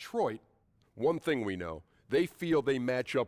Detroit, one thing we know, they feel they match up.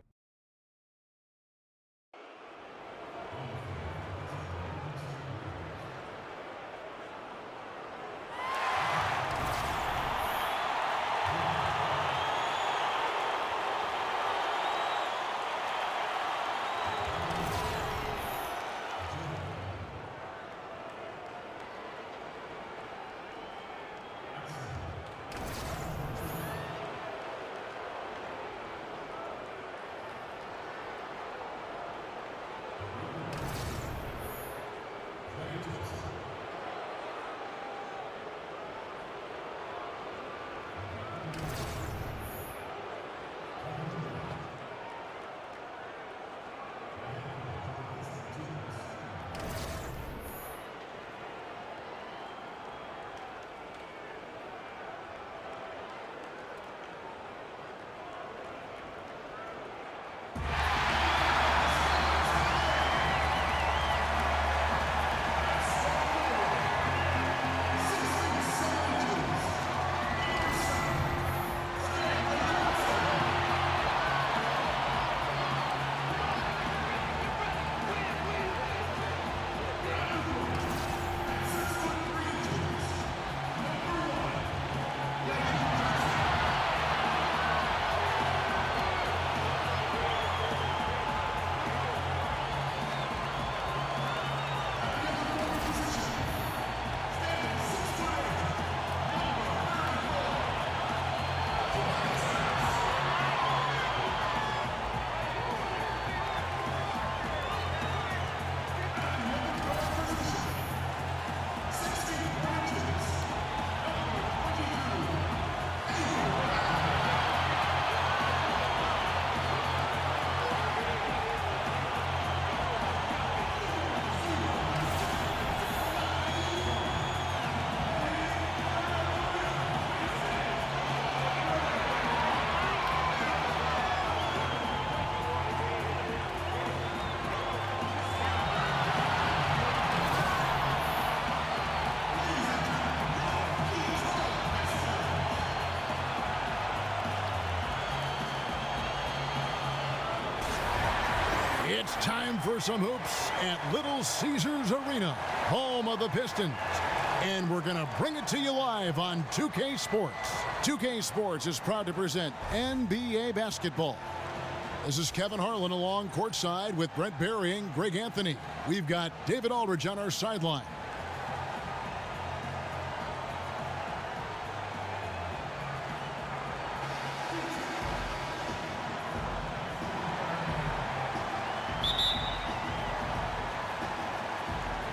It's time for some hoops at Little Caesars Arena, home of the Pistons. And we're going to bring it to you live on 2K Sports. 2K Sports is proud to present NBA basketball. This is Kevin Harlan along courtside with Brent Barry and Greg Anthony. We've got David Aldridge on our sideline.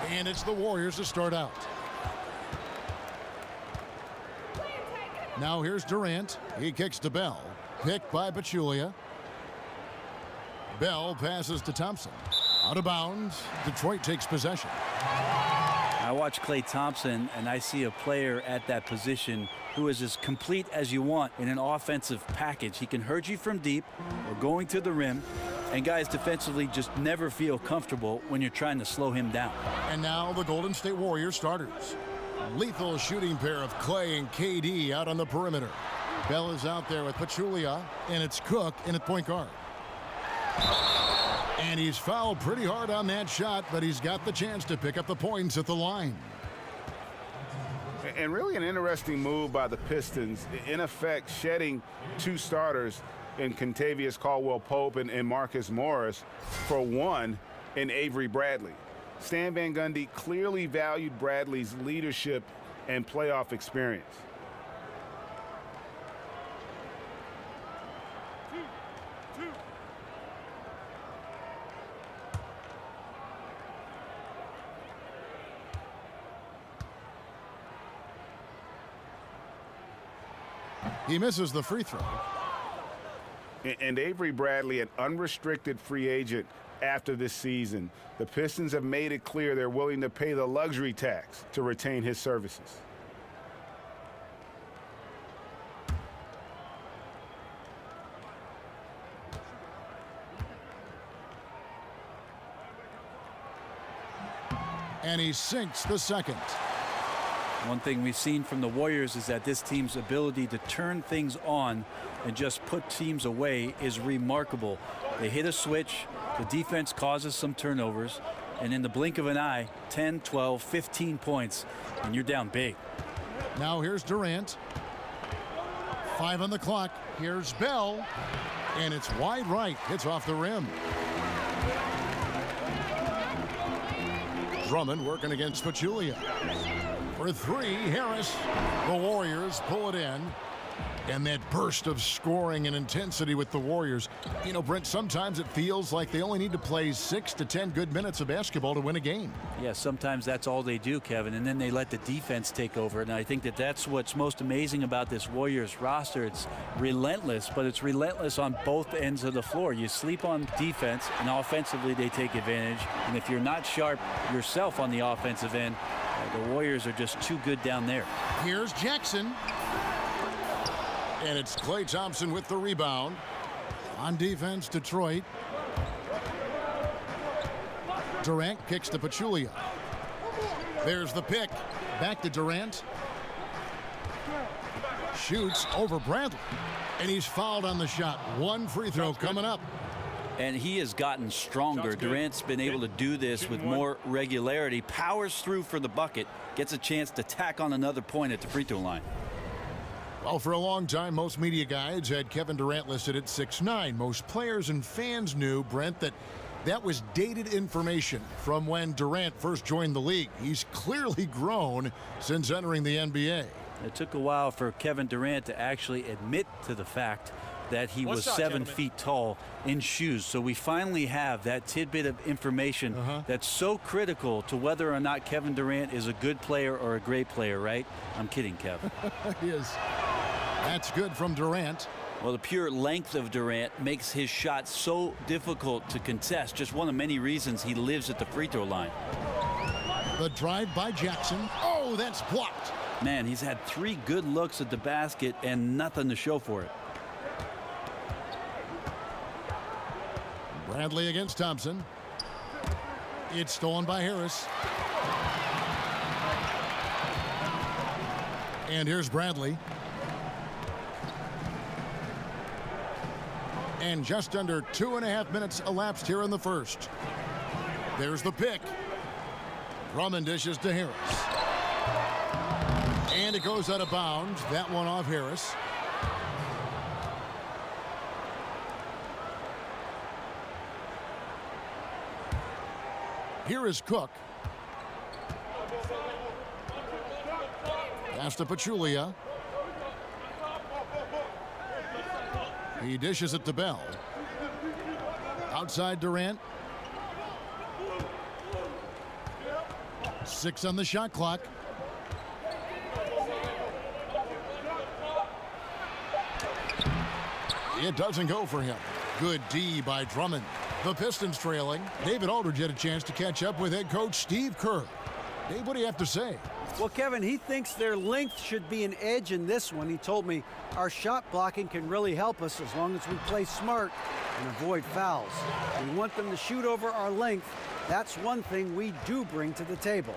And it's the Warriors to start out. Now here's Durant. He kicks to Bell. Picked by Pachulia. Bell passes to Thompson. Out of bounds. Detroit takes possession. I watch Klay Thompson, and I see a player at that position who is as complete as you want in an offensive package. He can hurt you from deep or going to the rim. And guys defensively just never feel comfortable when you're trying to slow him down. And now the Golden State Warriors starters. Lethal shooting pair of Klay and KD out on the perimeter. Bell is out there with Pachulia, and it's Cook in at point guard. And he's fouled pretty hard on that shot, but he's got the chance to pick up the points at the line. And really an interesting move by the Pistons, in effect shedding two starters in Kentavious Caldwell-Pope and Marcus Morris for one in Avery Bradley. Stan Van Gundy clearly valued Bradley's leadership and playoff experience. He misses the free throw. And Avery Bradley, an unrestricted free agent after this season. The Pistons have made it clear they're willing to pay the luxury tax to retain his services. And he sinks the second. One thing we've seen from the Warriors is that this team's ability to turn things on and just put teams away is remarkable. They hit a switch, the defense causes some turnovers, and in the blink of an eye, 10, 12, 15 points, and you're down big. Now here's Durant. 5 on the clock. Here's Bell. And it's wide right. Hits off the rim. Drummond working against Pachulia. For 3, Harris. The Warriors pull it in. And that burst of scoring and intensity with the Warriors. You know, Brent, sometimes it feels like they only need to play 6 to 10 good minutes of basketball to win a game. Yeah, sometimes that's all they do, Kevin, and then they let the defense take over. And I think that that's what's most amazing about this Warriors roster. It's relentless, but it's relentless on both ends of the floor. You sleep on defense, and offensively they take advantage. And if you're not sharp yourself on the offensive end, the Warriors are just too good down there. Here's Jackson. And it's Klay Thompson with the rebound. On defense, Detroit. Durant kicks to Pachulia. There's the pick. Back to Durant. Shoots over Bradley. And he's fouled on the shot. 1 free throw coming up. And he has gotten stronger. Durant's been able to do this with more regularity. Powers through for the bucket. Gets a chance to tack on another point at the free throw line. Well, for a long time, most media guides had Kevin Durant listed at 6'9". Most players and fans knew, Brent, that was dated information from when Durant first joined the league. He's clearly grown since entering the NBA. It took a while for Kevin Durant to actually admit to the fact that he was 7 feet tall in shoes. So we finally have that tidbit of information that's so critical to whether or not Kevin Durant is a good player or a great player, right? I'm kidding, Kev. He is. That's good from Durant. Well, the pure length of Durant makes his shot so difficult to contest. Just one of many reasons he lives at the free throw line. The drive by Jackson. Oh, that's blocked. Man, he's had 3 good looks at the basket and nothing to show for it. Bradley against Thompson. It's stolen by Harris. And here's Bradley. And just under 2.5 minutes elapsed here in the first. There's the pick. Drummond dishes to Harris. And it goes out of bounds. That one off Harris. Here is Cook. Pass to Pachulia. He dishes it to Bell. Outside Durant. 6 on the shot clock. It doesn't go for him. Good D by Drummond. The Pistons trailing. David Aldridge had a chance to catch up with head coach Steve Kerr. Dave, what do you have to say? Well, Kevin, he thinks their length should be an edge in this one. He told me our shot blocking can really help us as long as we play smart and avoid fouls. We want them to shoot over our length. That's one thing we do bring to the table.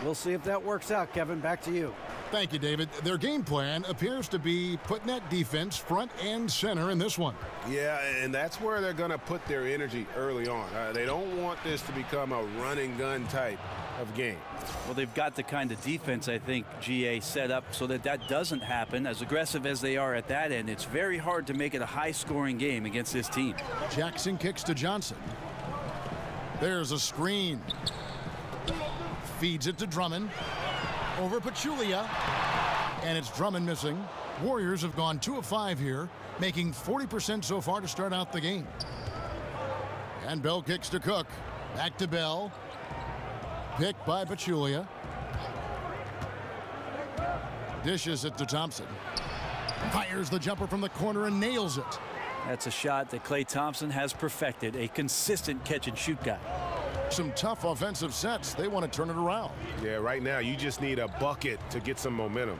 We'll see if that works out, Kevin. Back to you. Thank you, David. Their game plan appears to be putting that defense front and center in this one. Yeah, and that's where they're going to put their energy early on. They don't want this to become a run and gun type of game. Well, they've got the kind of defense, I think, GA set up so that that doesn't happen. As aggressive as they are at that end, it's very hard to make it a high-scoring game against this team. Jackson kicks to Johnson. There's a screen. Feeds it to Drummond. Over Pachulia. And it's Drummond missing. Warriors have gone 2 of 5 here, making 40% so far to start out the game. And Bell kicks to Cook. Back to Bell. Picked by Pachulia. Dishes it to Thompson. Fires the jumper from the corner and nails it. That's a shot that Klay Thompson has perfected, a consistent catch-and-shoot guy. Some tough offensive sets. They want to turn it around. Yeah, right now you just need a bucket to get some momentum.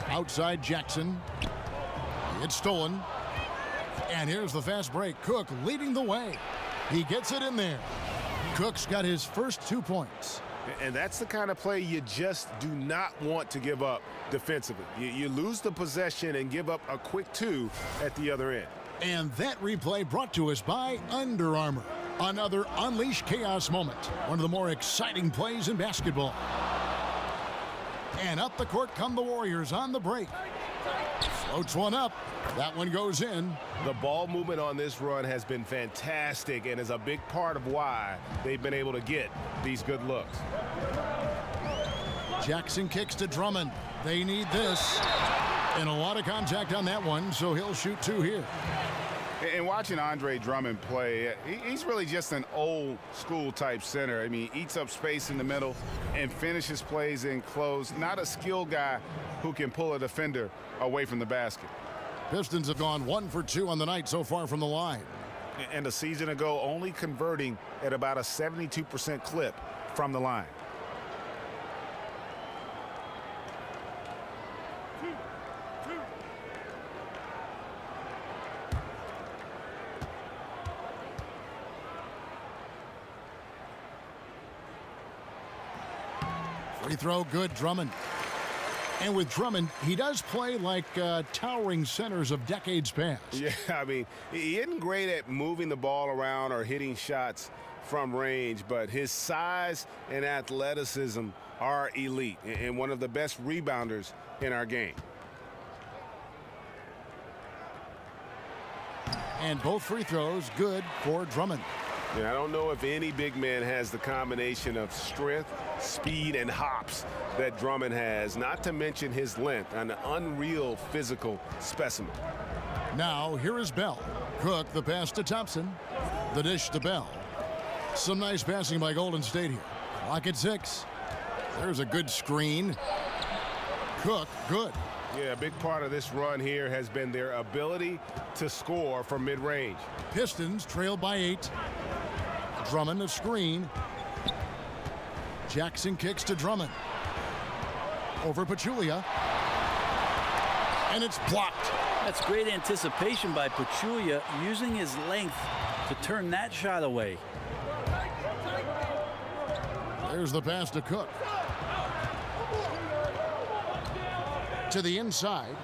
Outside Jackson. It's stolen. And here's the fast break. Cook leading the way. He gets it in there. Cook's got his first 2 points. And that's the kind of play you just do not want to give up defensively. You lose the possession and give up a quick 2 at the other end. And that replay brought to us by Under Armour. Another Unleash Chaos moment. One of the more exciting plays in basketball. And up the court come the Warriors on the break. Floats one up. That one goes in. The ball movement on this run has been fantastic and is a big part of why they've been able to get these good looks. Jackson kicks to Drummond. They need this. And a lot of contact on that one, so he'll shoot 2 here. And watching Andre Drummond play, he's really just an old school type center. I mean, he eats up space in the middle and finishes plays in close. Not a skilled guy who can pull a defender away from the basket. Pistons have gone 1 for 2 on the night so far from the line. And a season ago, only converting at about a 72% clip from the line. Free throw good, Drummond. And with Drummond, he does play like towering centers of decades past. Yeah, I mean, he isn't great at moving the ball around or hitting shots from range, but his size and athleticism are elite and one of the best rebounders in our game. And both free throws good for Drummond. Yeah, I don't know if any big man has the combination of strength, speed, and hops that Drummond has, not to mention his length, an unreal physical specimen. Now, here is Bell. Cook, the pass to Thompson. The dish to Bell. Some nice passing by Golden State here. Clock at 6. There's a good screen. Cook, good. Yeah, a big part of this run here has been their ability to score from mid-range. Pistons trail by 8. Drummond a screen. Jackson kicks to Drummond. Over Pachulia. And it's blocked. That's great anticipation by Pachulia, using his length to turn that shot away. There's the pass to Cook. To the inside.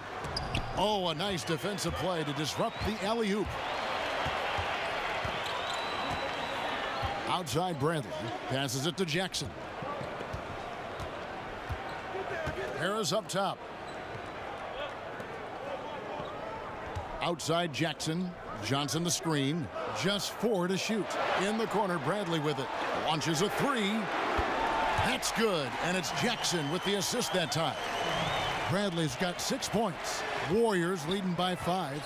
Oh, a nice defensive play to disrupt the alley-oop. Outside Bradley. Passes it to Jackson. Harris up top. Outside Jackson. Johnson the screen. Just 4 to shoot. In the corner, Bradley with it. Launches a 3. That's good. And it's Jackson with the assist that time. Bradley's got 6 points. Warriors leading by 5.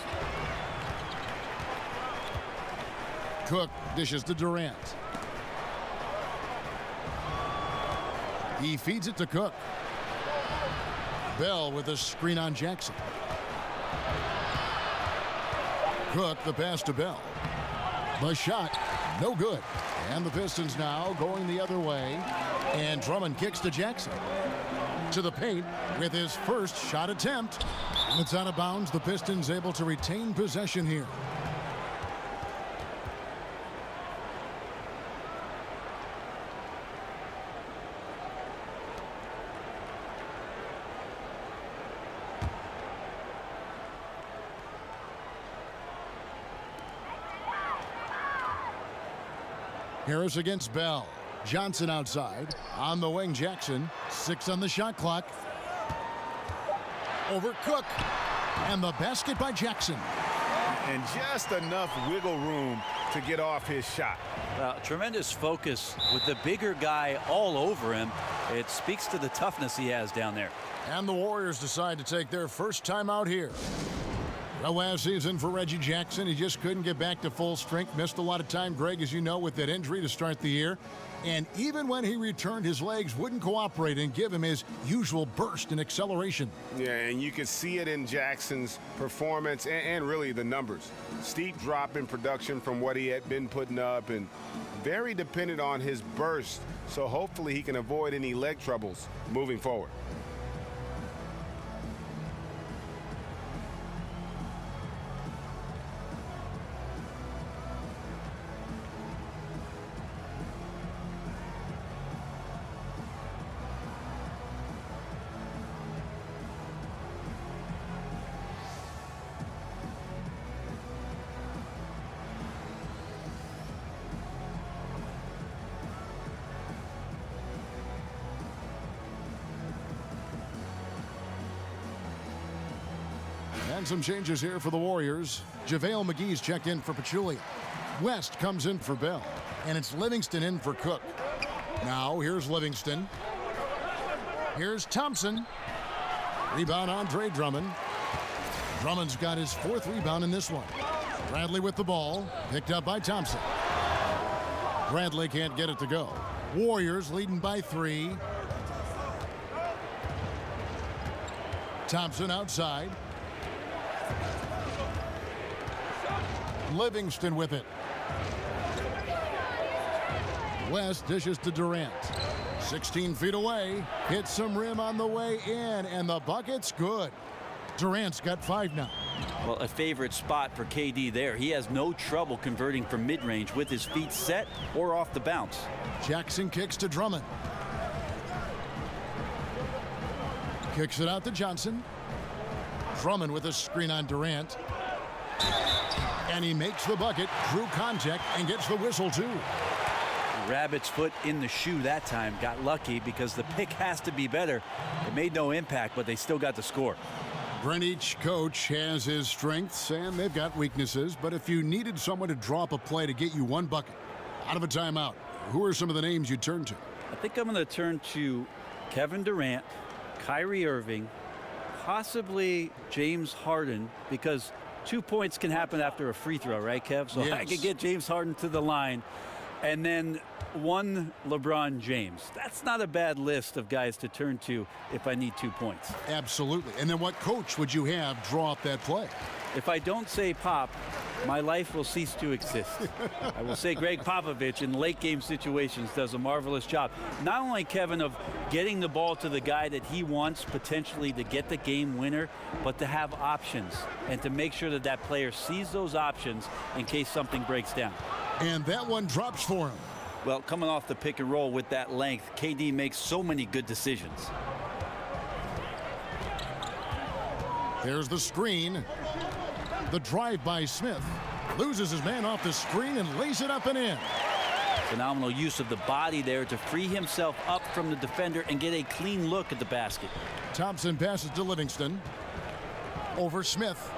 Cook dishes to Durant. He feeds it to Cook. Bell with a screen on Jackson. Cook, the pass to Bell. The shot, no good. And the Pistons now going the other way. And Drummond kicks to Jackson. To the paint with his first shot attempt. It's out of bounds. The Pistons able to retain possession here. Harris against Bell. Johnson outside. On the wing, Jackson. 6 on the shot clock. Over Cook. And the basket by Jackson. And just enough wiggle room to get off his shot. Tremendous focus with the bigger guy all over him. It speaks to the toughness he has down there. And the Warriors decide to take their first time out here. The last season for Reggie Jackson, he just couldn't get back to full strength. Missed a lot of time, Greg, as you know, with that injury to start the year. And even when he returned, his legs wouldn't cooperate and give him his usual burst and acceleration. Yeah, and you could see it in Jackson's performance and really the numbers. Steep drop in production from what he had been putting up and very dependent on his burst. So hopefully he can avoid any leg troubles moving forward. And some changes here for the Warriors. JaVale McGee's checked in for Pachulia. West comes in for Bell. And it's Livingston in for Cook. Now here's Livingston. Here's Thompson. Rebound Andre Drummond. Drummond's got his 4th rebound in this one. Bradley with the ball. Picked up by Thompson. Bradley can't get it to go. Warriors leading by 3. Thompson outside. Livingston with it. West dishes to Durant. 16 feet away. Hits some rim on the way in, and the bucket's good. Durant's got 5 now. Well, a favorite spot for KD there. He has no trouble converting from mid-range with his feet set or off the bounce. Jackson kicks to Drummond. Kicks it out to Johnson. Drummond with a screen on Durant. And he makes the bucket, drew contact, and gets the whistle too. Rabbit's foot in the shoe that time. Got lucky because the pick has to be better. It made no impact, but they still got the score. Brent, each coach has his strengths and they've got weaknesses, but if you needed someone to drop a play to get you 1 bucket out of a timeout, who are some of the names you turn to? I think I'm going to turn to Kevin Durant, Kyrie Irving, possibly James Harden, because 2 points can happen after a free throw, right, Kev? So yes. I could get James Harden to the line, and then 1 LeBron James. That's not a bad list of guys to turn to if I need 2 points. Absolutely. And then what coach would you have draw up that play? If I don't say Pop, my life will cease to exist. I will say Greg Popovich in late game situations does a marvelous job. Not only, Kevin, of getting the ball to the guy that he wants potentially to get the game winner, but to have options and to make sure that that player sees those options in case something breaks down. And that one drops for him. Well, coming off the pick and roll with that length, KD makes so many good decisions. There's the screen. The drive by Smith. Loses his man off the screen and lays it up and in. Phenomenal use of the body there to free himself up from the defender and get a clean look at the basket. Thompson passes to Livingston. Over Smith.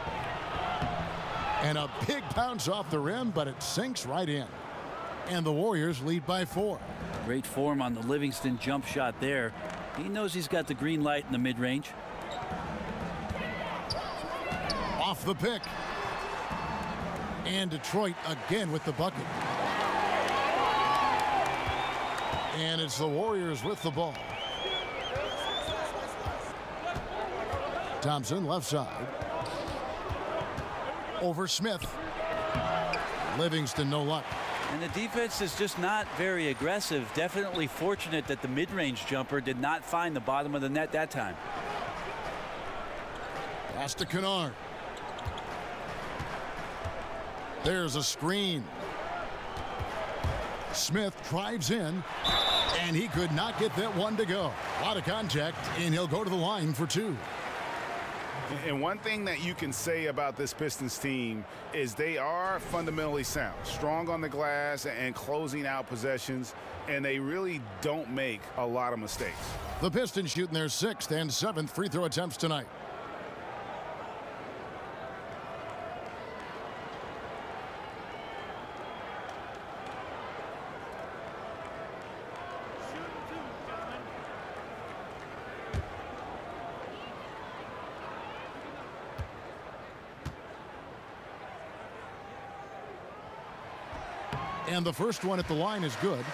And a big bounce off the rim, but it sinks right in. And the Warriors lead by 4. Great form on the Livingston jump shot there. He knows he's got the green light in the mid-range. Off the pick. And Detroit again with the bucket. And it's the Warriors with the ball. Thompson left side. Over Smith. Livingston no luck. And the defense is just not very aggressive. Definitely fortunate that the mid-range jumper did not find the bottom of the net that time. Pass to Kennard. There's a screen. Smith drives in, and he could not get that one to go. A lot of contact, and he'll go to the line for 2. And one thing that you can say about this Pistons team is they are fundamentally sound, strong on the glass and closing out possessions, and they really don't make a lot of mistakes. The Pistons shooting their 6th and 7th free throw attempts tonight. And the first one at the line is good.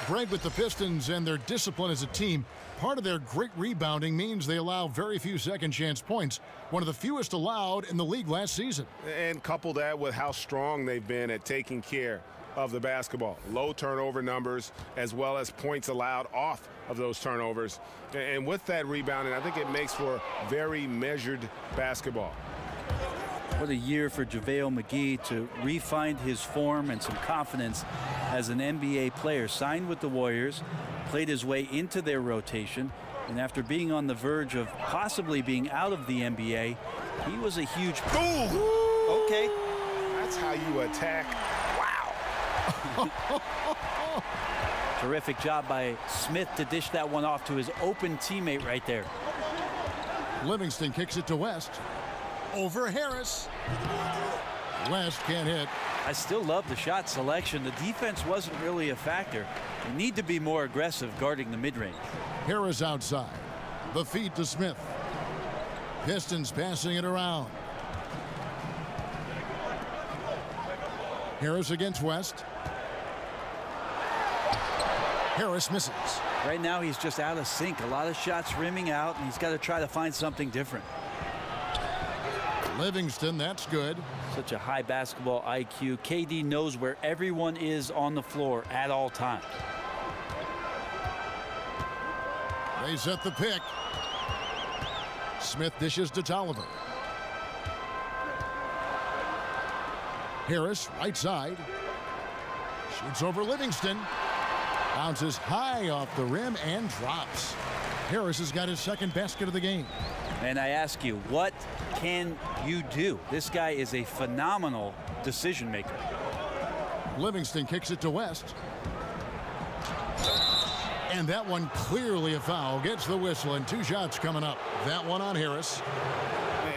Greg, with the Pistons and their discipline as a team, part of their great rebounding means they allow very few second chance points, one of the fewest allowed in the league last season. And couple that with how strong they've been at taking care of the basketball. Low turnover numbers as well as points allowed off of those turnovers. And with that rebounding, I think it makes for very measured basketball. What a year for JaVale McGee to re-find his form and some confidence as an NBA player. Signed with the Warriors, played his way into their rotation, and after being on the verge of possibly being out of the NBA, he was a huge... Ooh. Okay. That's how you attack. Wow. Terrific job by Smith to dish that one off to his open teammate right there. Livingston kicks it to West. Over Harris. West can't hit. I still love the shot selection. The defense wasn't really a factor. You need to be more aggressive guarding the mid-range. Harris outside. The feed to Smith. Pistons passing it around. Harris against West. Harris misses. Right now he's just out of sync. A lot of shots rimming out, and he's got to try to find something different. Livingston, that's good. Such a high basketball IQ. KD knows where everyone is on the floor at all times. They set the pick. Smith dishes to Tolliver. Harris, right side. Shoots over Livingston. Bounces high off the rim and drops. Harris has got his second basket of the game. And I ask you, what can you do? This guy is a phenomenal decision maker. Livingston kicks it to West. And that one clearly a foul. Gets the whistle, and 2 shots coming up. That one on Harris.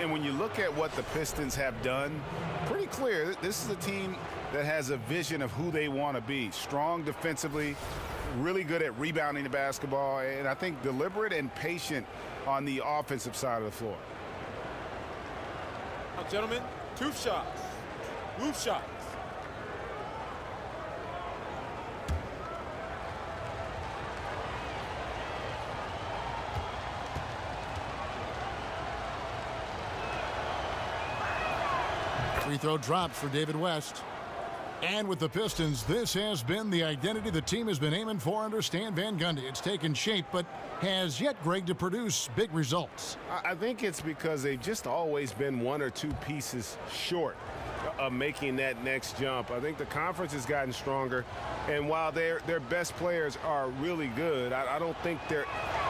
And when you look at what the Pistons have done, pretty clear this is a team that has a vision of who they want to be. Strong defensively, really good at rebounding the basketball, and I think deliberate and patient on the offensive side of the floor. Now, gentlemen, 2 shots. Move shots. Free throw dropped for David West. And with the Pistons, this has been the identity the team has been aiming for under Stan Van Gundy. It's taken shape, but has yet, Greg, to produce big results. I think it's because they've just always been 1 or 2 pieces short of making that next jump. I think the conference has gotten stronger, and while their best players are really good, I don't think they're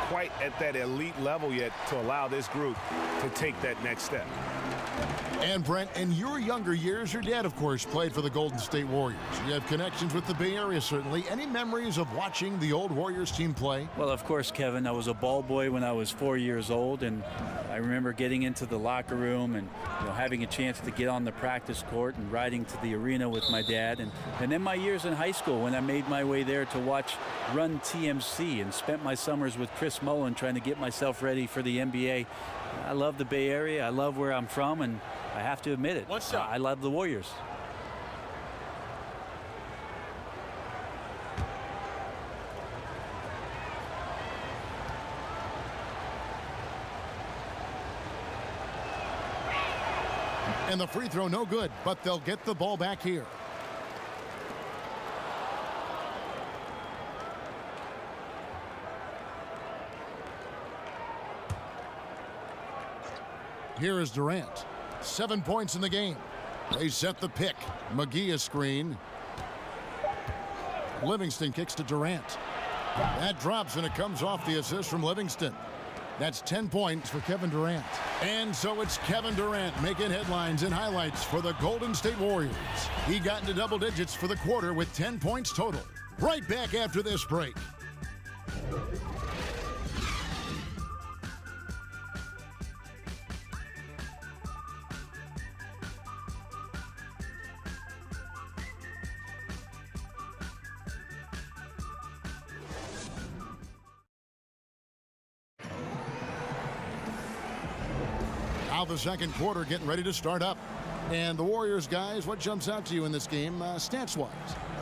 quite at that elite level yet to allow this group to take that next step. And Brent, in your younger years, your dad, of course, played for the Golden State Warriors. You have connections with the Bay Area, certainly. Any memories of watching the old Warriors team play? Well, of course, Kevin. I was a ball boy when I was 4 years old, and I remember getting into the locker room and having a chance to get on the practice court and riding to the arena with my dad. And then my years in high school when I made my way there to watch Run TMC and spent my summers with Chris Mullin trying to get myself ready for the NBA. I love the Bay Area. I love where I'm from, and I have to admit it. 1 shot. I love the Warriors. And the free throw no good, but they'll get the ball back here. Here is Durant. 7 points in the game. They set the pick. McGee a screen. Livingston kicks to Durant. That drops, and it comes off the assist from Livingston. That's 10 points for Kevin Durant. And so it's Kevin Durant making headlines and highlights for the Golden State Warriors. He got into double digits for the quarter with 10 points total. Right back after this break. Now the second quarter getting ready to start up. And the Warriors, guys, what jumps out to you in this game stats-wise?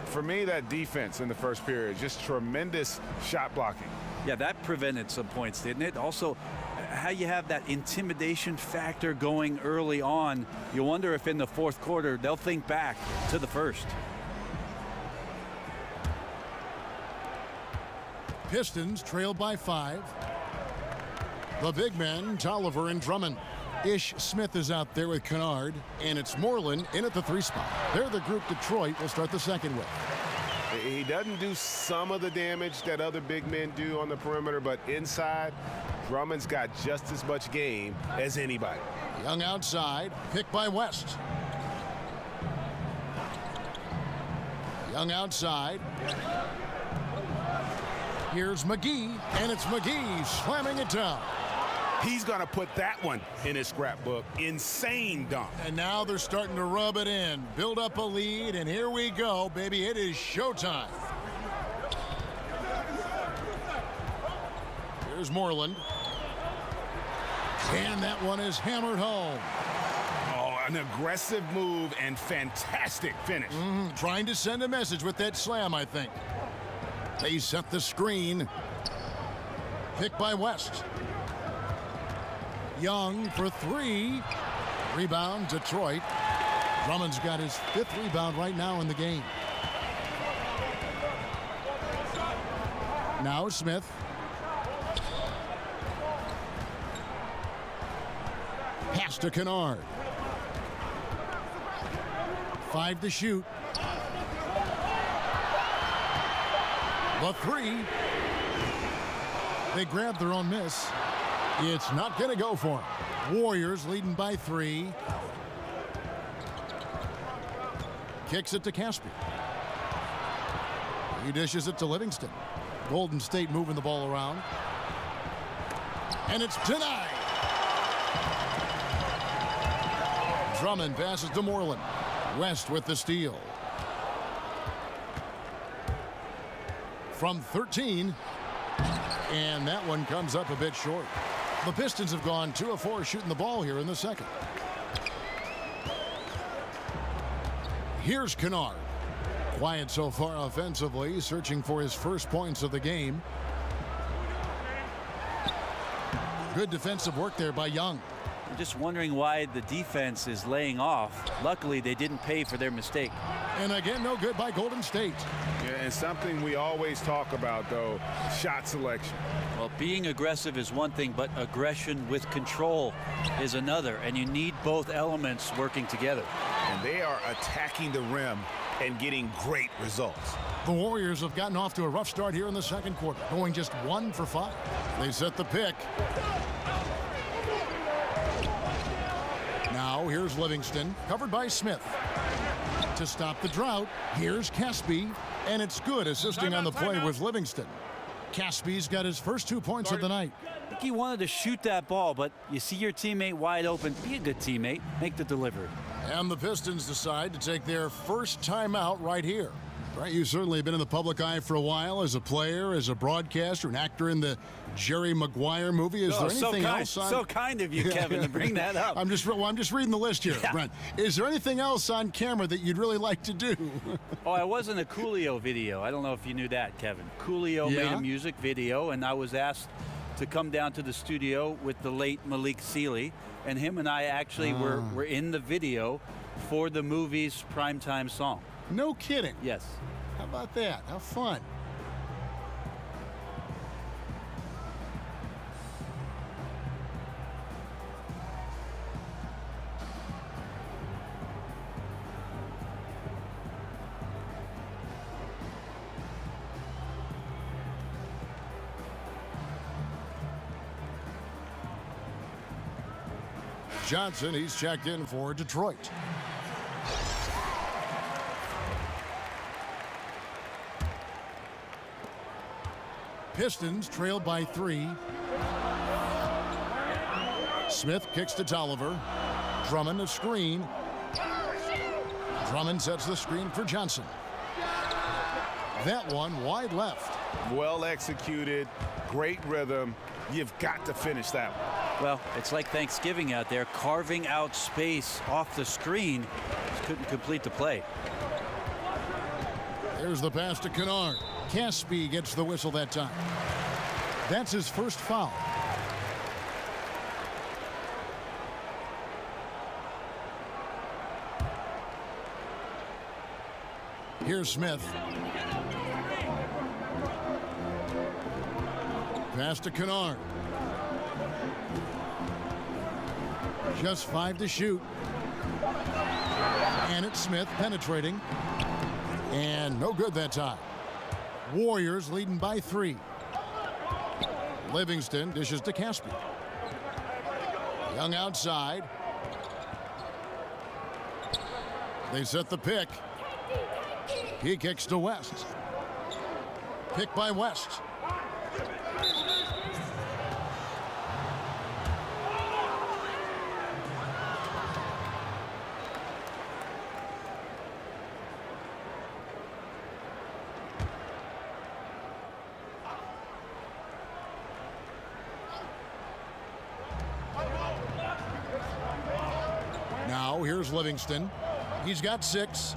For me, that defense in the first period, just tremendous shot blocking. Yeah, that prevented some points, didn't it? Also, how you have that intimidation factor going early on, you wonder if in the fourth quarter they'll think back to the first. Pistons trailed by 5. The big men, Tolliver and Drummond. Ish Smith is out there with Kennard, and it's Moreland in at the 3 spot. They're the group Detroit will start the second with. He doesn't do some of the damage that other big men do on the perimeter, but inside, Drummond's got just as much game as anybody. Young outside, picked by West. Young outside. Here's McGee, and it's McGee slamming it down. He's going to put that one in his scrapbook. Insane dunk. And now they're starting to rub it in, build up a lead, and here we go, baby. It is showtime. Here's Moreland. And that one is hammered home. Oh, an aggressive move and fantastic finish. Trying to send a message with that slam, I think. They set the screen. Picked by West. Young for three. Rebound, Detroit. Drummond's got his 5th rebound right now in the game. Now Smith. Pass to Kennard. 5 to shoot. The three. They grab their own miss. It's not going to go for them. Warriors leading by 3. Kicks it to Caspi. He dishes it to Livingston. Golden State moving the ball around. And it's denied. Drummond passes to Moreland. West with the steal. From 13. And that one comes up a bit short. The Pistons have gone 2 of 4 shooting the ball here in the second. Here's Kennard. Quiet so far offensively, searching for his first points of the game. Good defensive work there by Young. I'm just wondering why the defense is laying off. Luckily, they didn't pay for their mistake. And again, no good by Golden State. Yeah, and something we always talk about, though, shot selection. Well, being aggressive is one thing, but aggression with control is another, and you need both elements working together. And they are attacking the rim and getting great results. The Warriors have gotten off to a rough start here in the second quarter, going just 1 for 5. They set the pick. Now here's Livingston, covered by Smith. To stop the drought, here's Caspi, and it's good. Assisting on the play was Livingston. Caspi's got his first 2 points of the night. I think he wanted to shoot that ball, but you see your teammate wide open. Be a good teammate. Make the delivery. And the Pistons decide to take their first timeout right here. Right, you've certainly been in the public eye for a while as a player, as a broadcaster, an actor in the Jerry Maguire movie. Is there anything else on? So kind of you, Kevin, to bring that up. I'm just reading the list here, Brent. Is there anything else on camera that you'd really like to do? Oh, I was in a Coolio video. I don't know if you knew that, Kevin. Coolio made a music video, and I was asked to come down to the studio with the late Malik Sealy, and him and I actually were in the video for the movie's primetime song. No kidding. Yes. How about that? How fun. Johnson, he's checked in for Detroit. Pistons trailed by 3. Smith kicks to Tolliver. Drummond a screen. Drummond sets the screen for Johnson. That one wide left. Well executed, great rhythm. You've got to finish that one. Well, it's like Thanksgiving out there, carving out space off the screen. Just couldn't complete the play. There's the pass to Kennard. Caspi gets the whistle that time. That's his first foul. Here's Smith. Pass to Kennard. Just 5 to shoot. And it's Smith penetrating. And no good that time. Warriors leading by 3. Livingston dishes to Caspi. Young outside. They set the pick. He kicks to West. Pick by West. Here's Livingston. He's got 6.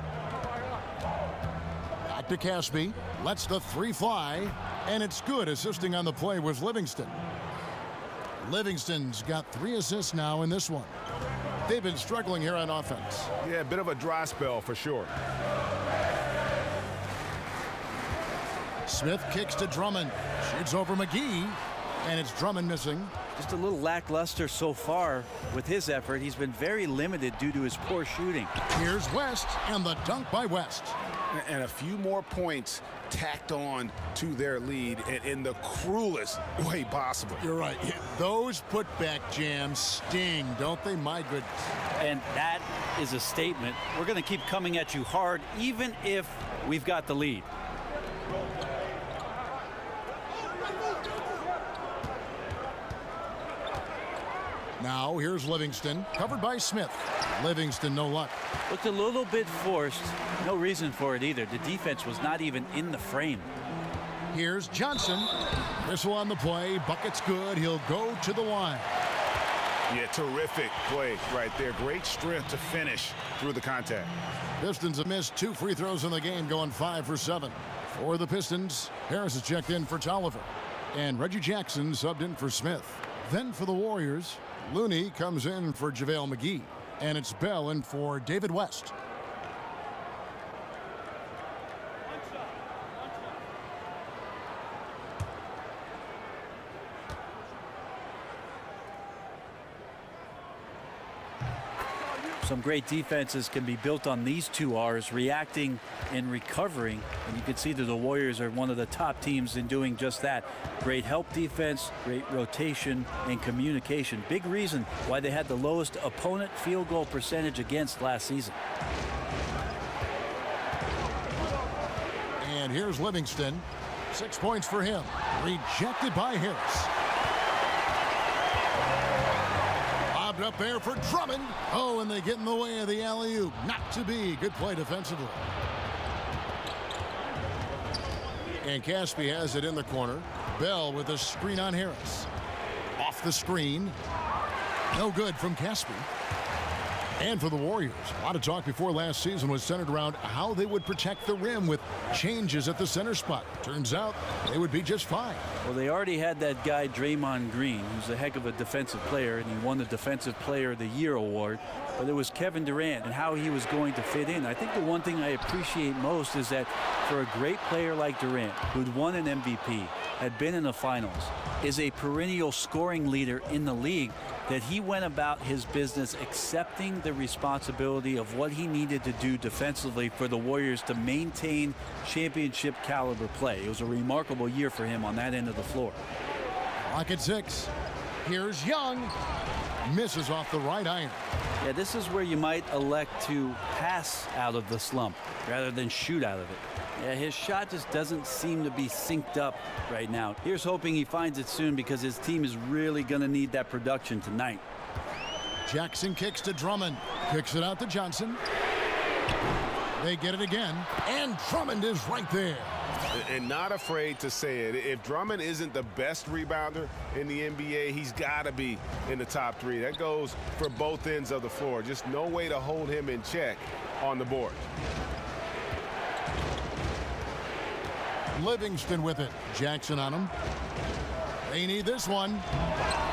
Back to Caspi. Lets the 3 fly. And it's good. Assisting on the play was Livingston. Livingston's got 3 assists now in this one. They've been struggling here on offense. Yeah, a bit of a dry spell for sure. Smith kicks to Drummond. Shoots over McGee. And it's Drummond missing. Just a little lackluster so far with his effort. He's been very limited due to his poor shooting. Here's West and the dunk by West. And a few more points tacked on to their lead in the cruelest way possible. You're right. Those putback jams sting, don't they? My goodness. And that is a statement. We're going to keep coming at you hard, even if we've got the lead. Now here's Livingston, covered by Smith. Livingston, no luck. Looked a little bit forced. No reason for it either. The defense was not even in the frame. Here's Johnson. Whistle on the play. Bucket's good. He'll go to the line. Yeah, terrific play right there. Great strength to finish through the contact. Pistons have missed 2 free throws in the game, going 5 for 7. For the Pistons, Harris has checked in for Tolliver. And Reggie Jackson subbed in for Smith. Then for the Warriors, Looney comes in for JaVale McGee. And it's Bell in for David West. Some great defenses can be built on these 2 R's, reacting and recovering. And you can see that the Warriors are one of the top teams in doing just that. Great help defense, great rotation, and communication. Big reason why they had the lowest opponent field goal percentage against last season. And here's Livingston. 6 points for him. Rejected by Harris. Up there for Drummond. Oh, and they get in the way of the alley-oop. Not to be. Good play defensively. And Caspi has it in the corner. Bell with a screen on Harris. Off the screen. No good from Caspi. And for the Warriors, a lot of talk before last season was centered around how they would protect the rim with changes at the center spot. Turns out they would be just fine. Well, they already had that guy Draymond Green, who's a heck of a defensive player, and he won the Defensive Player of the Year award. But it was Kevin Durant and how he was going to fit in. I think the one thing I appreciate most is that for a great player like Durant, who'd won an MVP, had been in the finals, is a perennial scoring leader in the league, that he went about his business accepting the responsibility of what he needed to do defensively for the Warriors to maintain championship caliber play. It was a remarkable year for him on that end of the floor. Clock at 6. Here's Young. Misses off the right iron. Yeah, this is where you might elect to pass out of the slump rather than shoot out of it. Yeah, his shot just doesn't seem to be synced up right now. Here's hoping he finds it soon, because his team is really going to need that production tonight. Jackson kicks to Drummond. Kicks it out to Johnson. They get it again. And Drummond is right there. And not afraid to say it. If Drummond isn't the best rebounder in the NBA, he's got to be in the top 3. That goes for both ends of the floor. Just no way to hold him in check on the board. Livingston with it. Jackson on him. They need this one.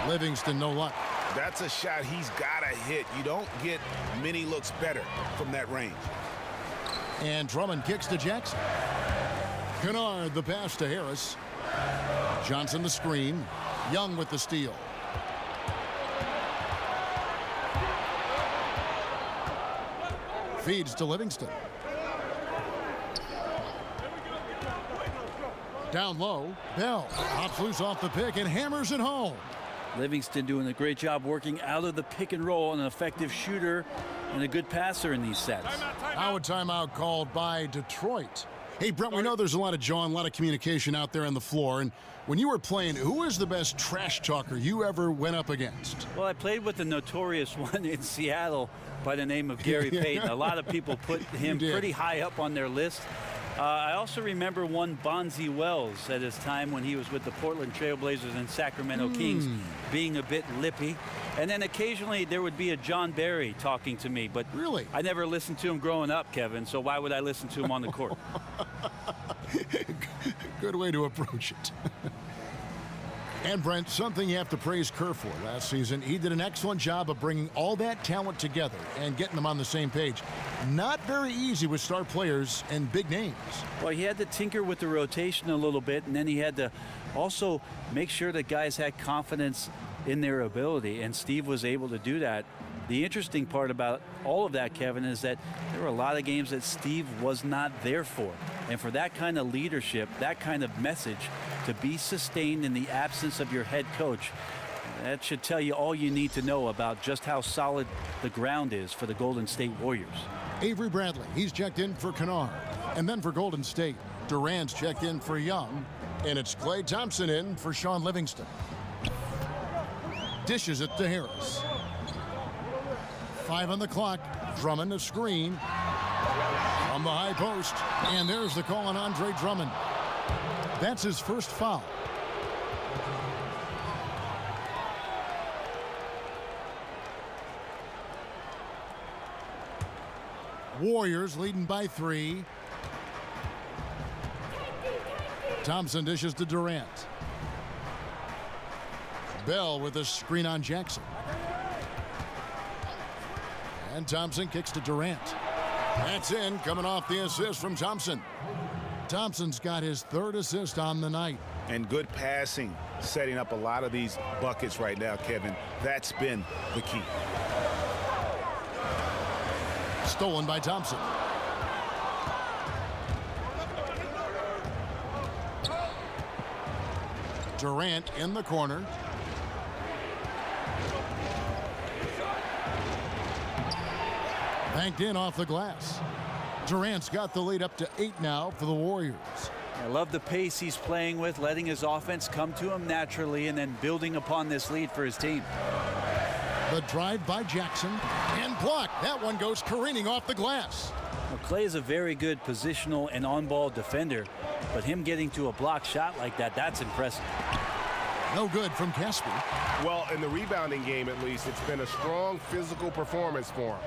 Livingston, no luck. That's a shot he's got to hit. You don't get many looks better from that range. And Drummond kicks to Jackson. Kennard the pass to Harris. Johnson the screen. Young with the steal. Feeds to Livingston. Down low. Bell pops loose off the pick and hammers it home. Livingston doing a great job working out of the pick and roll, and an effective shooter and a good passer in these sets. Now a timeout called by Detroit. Hey, Brent, we know there's a lot of jawing, a lot of communication out there on the floor. And when you were playing, who was the best trash talker you ever went up against? Well, I played with the notorious one in Seattle by the name of Gary Payton. A lot of people put him pretty high up on their list. I also remember one Bonzi Wells at his time when he was with the Portland Trailblazers and Sacramento Kings, being a bit lippy. And then occasionally there would be a John Barry talking to me. But really, I never listened to him growing up, Kevin, so why would I listen to him on the court? Good way to approach it. And Brent, something you have to praise Kerr for last season. He did an excellent job of bringing all that talent together and getting them on the same page. Not very easy with star players and big names. Well, he had to tinker with the rotation a little bit, and then he had to also make sure that guys had confidence in their ability, and Steve was able to do that. The interesting part about all of that, Kevin, is that there were a lot of games that Steve was not there for. And for that kind of leadership, that kind of message to be sustained in the absence of your head coach, that should tell you all you need to know about just how solid the ground is for the Golden State Warriors. Avery Bradley, he's checked in for Kennard. And then for Golden State, Durant's checked in for Young. And it's Klay Thompson in for Sean Livingston. Dishes it to Harris. 5 on the clock. Drummond a screen from the high post. And there's the call on Andre Drummond. That's his first foul. Warriors leading by 3. Thompson dishes to Durant. Bell with a screen on Jackson. And Thompson kicks to Durant. That's in, coming off the assist from Thompson. Thompson's got his 3rd assist on the night. And good passing, setting up a lot of these buckets right now, Kevin. That's been the key. Stolen by Thompson. Durant in the corner. Banked in off the glass. Durant's got the lead up to 8 now for the Warriors. I love the pace he's playing with, letting his offense come to him naturally and then building upon this lead for his team. The drive by Jackson and blocked. That one goes careening off the glass. Well, Klay is a very good positional and on-ball defender, but him getting to a block shot like that, that's impressive. No good from Caspi. Well, in the rebounding game, at least, it's been a strong physical performance for him.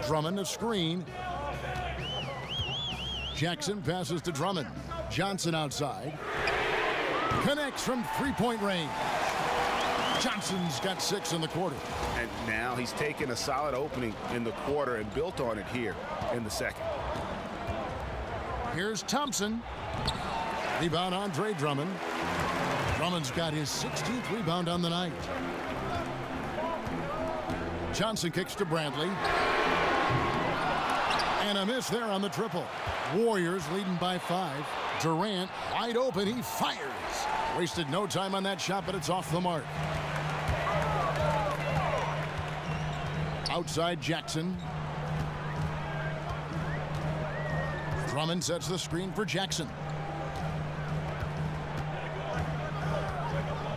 Drummond a screen. Jackson passes to Drummond. Johnson outside. Connects from 3-point range. Johnson's got 6 in the quarter. And now he's taken a solid opening in the quarter and built on it here in the second. Here's Thompson. Rebound Andre Drummond. Drummond's got his 16th rebound on the night. Johnson kicks to Bradley. And a miss there on the triple. Warriors leading by 5. Durant wide open. He fires. Wasted no time on that shot, but it's off the mark. Outside Jackson. Drummond sets the screen for Jackson.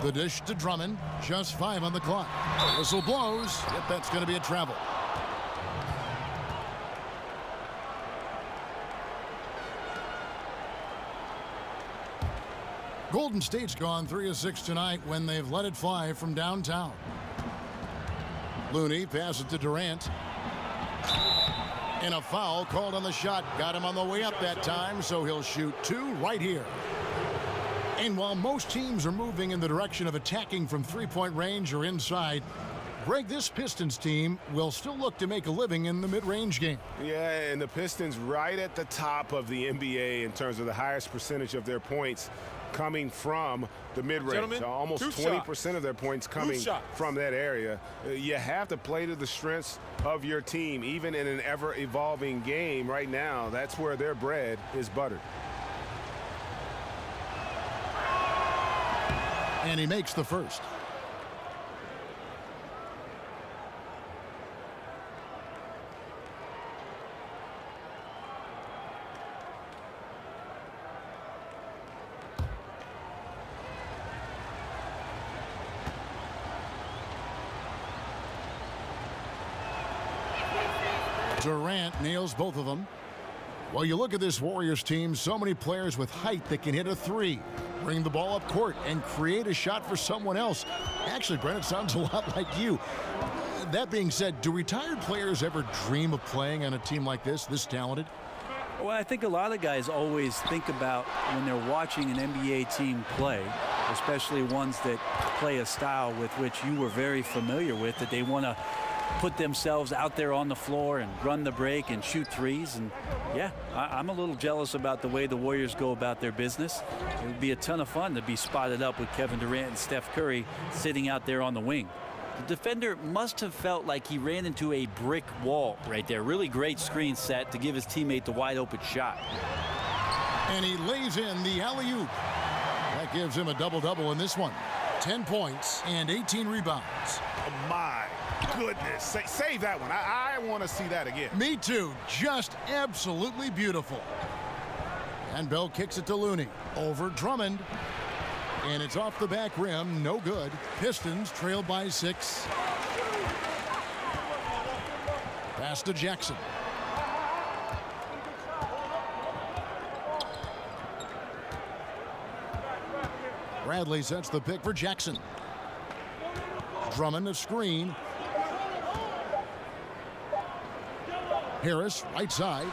The dish to Drummond. Just 5 on the clock. Whistle blows. Yep, that's going to be a travel. Golden State's gone 3 of 6 tonight when they've let it fly from downtown. Looney passes to Durant. And a foul called on the shot. Got him on the way up that time, so he'll shoot 2 right here. And while most teams are moving in the direction of attacking from 3-point range or inside, Greg, this Pistons team will still look to make a living in the mid-range game. Yeah, and the Pistons right at the top of the NBA in terms of the highest percentage of their points coming from the mid-range. Almost 20% of their points coming from that area. You have to play to the strengths of your team, even in an ever-evolving game. Right now, that's where their bread is buttered. And he makes the first. Durant nails both of them. Well, you look at this Warriors team, so many players with height that can hit a three, bring the ball up court, and create a shot for someone else. Actually, Brent, it sounds a lot like you. That being said, do retired players ever dream of playing on a team like this talented? Well, I think a lot of guys always think about when they're watching an NBA team play, especially ones that play a style with which you were very familiar with, that they want to put themselves out there on the floor and run the break and shoot threes. And yeah, I'm a little jealous about the way the Warriors go about their business. It would be a ton of fun to be spotted up with Kevin Durant and Steph Curry sitting out there on the wing. The defender must have felt like he ran into a brick wall right there. Really great screen set to give his teammate the wide open shot. And he lays in the alley-oop. That gives him a double-double in this one. 10 points and 18 rebounds. Oh, my goodness. Save that one. I want to see that again. Me too. Just absolutely beautiful. And Bell kicks it to Looney. Over Drummond. And it's off the back rim. No good. Pistons trail by 6. Pass to Jackson. Bradley sets the pick for Jackson. Drummond a screen. Harris right side.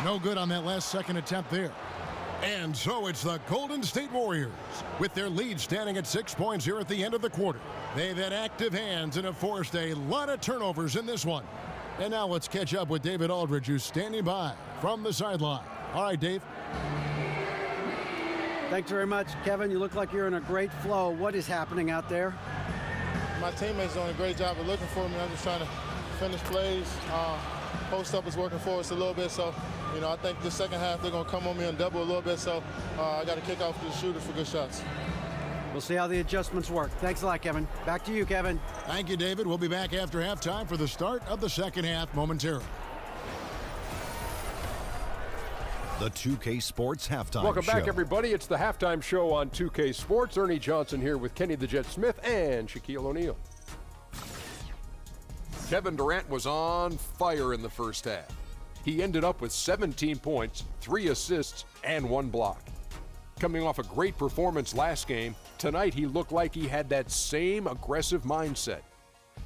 No good on that last second attempt there. And so it's the Golden State Warriors with their lead standing at 6 points here at the end of the quarter. They've had active hands and have forced a lot of turnovers in this one. And now let's catch up with David Aldridge, who's standing by from the sideline. All right, Dave. Thanks very much, Kevin. You look like you're in a great flow. What is happening out there? My teammates doing a great job of looking for me. I'm just trying to finish plays. Post up is working for us a little bit, so I think the second half they're going to come on me and double a little bit, so I got to kick off to the shooters for good shots. We'll see how the adjustments work. Thanks a lot, Kevin. Back to you, Kevin. Thank you, David. We'll be back after halftime for the start of the second half momentarily. The 2K Sports Halftime Welcome back, Show. everybody. It's the halftime show on 2K Sports. Ernie Johnson here with Kenny the Jet Smith and Shaquille O'Neal. Kevin Durant was on fire in the first half. He ended up with 17 points, 3 assists, and 1 block. Coming off a great performance last game, tonight he looked like he had that same aggressive mindset.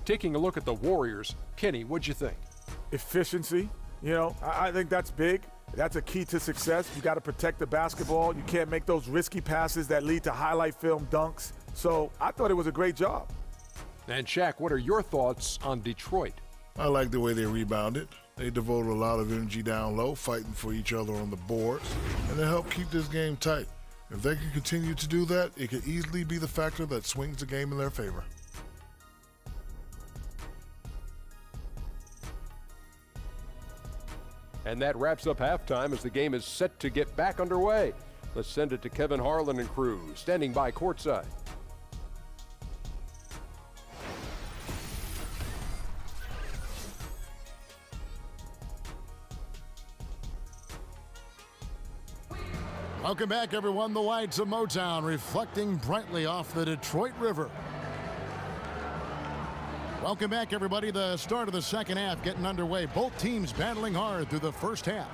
Taking a look at the Warriors, Kenny, what'd you think? Efficiency. I think that's big. That's a key to success. You got to protect the basketball. You can't make those risky passes that lead to highlight film dunks. So I thought it was a great job. And Shaq, what are your thoughts on Detroit? I like the way they rebounded. They devoted a lot of energy down low, fighting for each other on the boards, and they helped keep this game tight. If they can continue to do that, it could easily be the factor that swings the game in their favor. And that wraps up halftime as the game is set to get back underway. Let's send it to Kevin Harlan and crew, standing by courtside. Welcome back, everyone. The lights of Motown reflecting brightly off the Detroit River. Welcome back, everybody. The start of the second half getting underway. Both teams battling hard through the first half.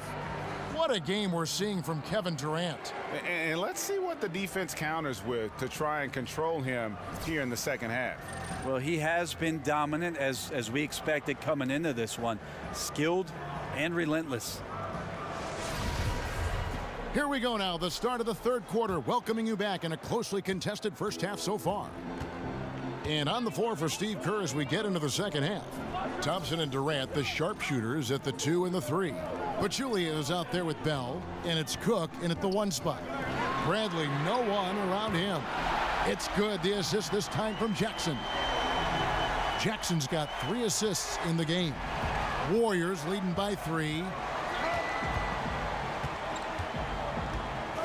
What a game we're seeing from Kevin Durant. And let's see what the defense counters with to try and control him here in the second half. Well, he has been dominant as we expected coming into this one. Skilled and relentless. Here we go now, the start of the third quarter, welcoming you back in a closely contested first half so far. And on the floor for Steve Kerr as we get into the second half. Thompson and Durant, the sharpshooters at the 2 and the 3. Pachulia is out there with Bell, and it's Cook in at the 1 spot. Bradley, no one around him. It's good, the assist this time from Jackson. Jackson's got 3 assists in the game. Warriors leading by 3.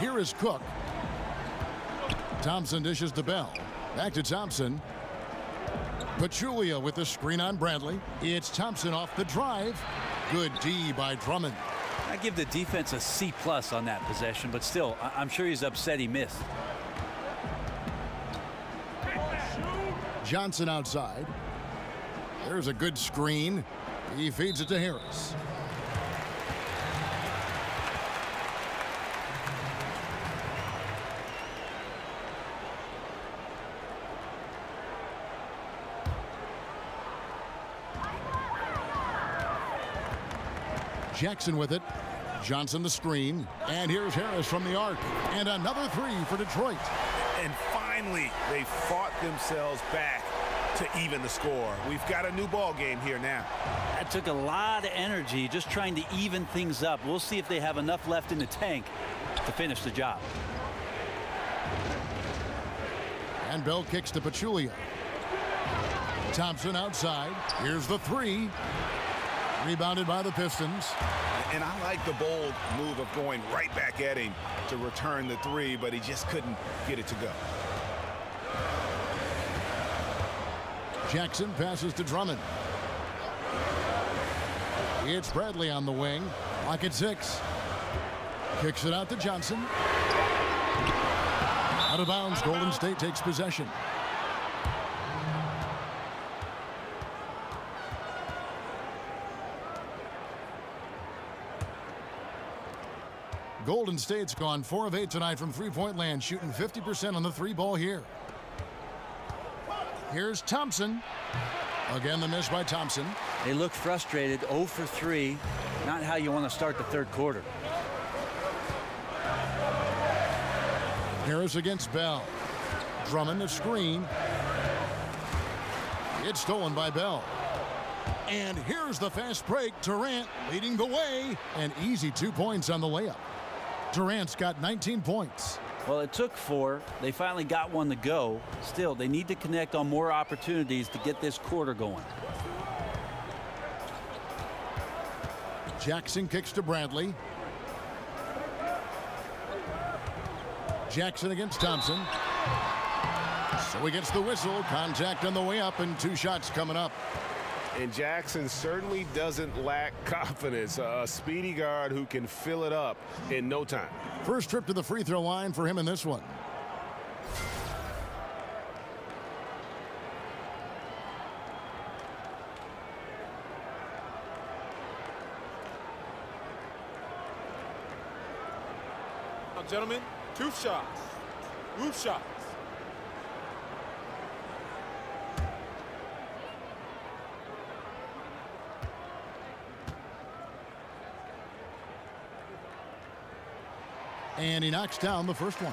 Here is Cook. Thompson dishes to Bell. Back to Thompson. Pachulia with the screen on Bradley. It's Thompson off the drive. Good D by Drummond. I give the defense a C+ on that possession, but still, I'm sure he's upset he missed. Johnson outside. There's a good screen. He feeds it to Harris. Jackson with it. Johnson the screen. And here's Harris from the arc. And another three for Detroit. And finally, they fought themselves back to even the score. We've got a new ball game here now. That took a lot of energy just trying to even things up. We'll see if they have enough left in the tank to finish the job. And Bell kicks to Pachulia. Thompson outside. Here's the three. Rebounded by the Pistons. And I like the bold move of going right back at him to return the three, but he just couldn't get it to go. Jackson passes to Drummond. It's Bradley on the wing. Clock at 6. Kicks it out to Johnson. Out of bounds. Golden State takes possession. Golden State's gone 4 of 8 tonight from three-point land, shooting 50% on the three ball here. Here's Thompson. Again, the miss by Thompson. They look frustrated, 0 for 3. Not how you want to start the third quarter. Harris against Bell. Drummond the screen. It's stolen by Bell. And here's the fast break. Durant leading the way. An easy 2 points on the layup. Durant's got 19 points. Well, it took 4. They finally got one to go. Still, they need to connect on more opportunities to get this quarter going. Jackson kicks to Bradley. Jackson against Thompson. So he gets the whistle. Contact on the way up and 2 shots coming up. And Jackson certainly doesn't lack confidence. A speedy guard who can fill it up in no time. First trip to the free throw line for him in this one. Now, gentlemen, 2 shots. Roof shots. And he knocks down the first one.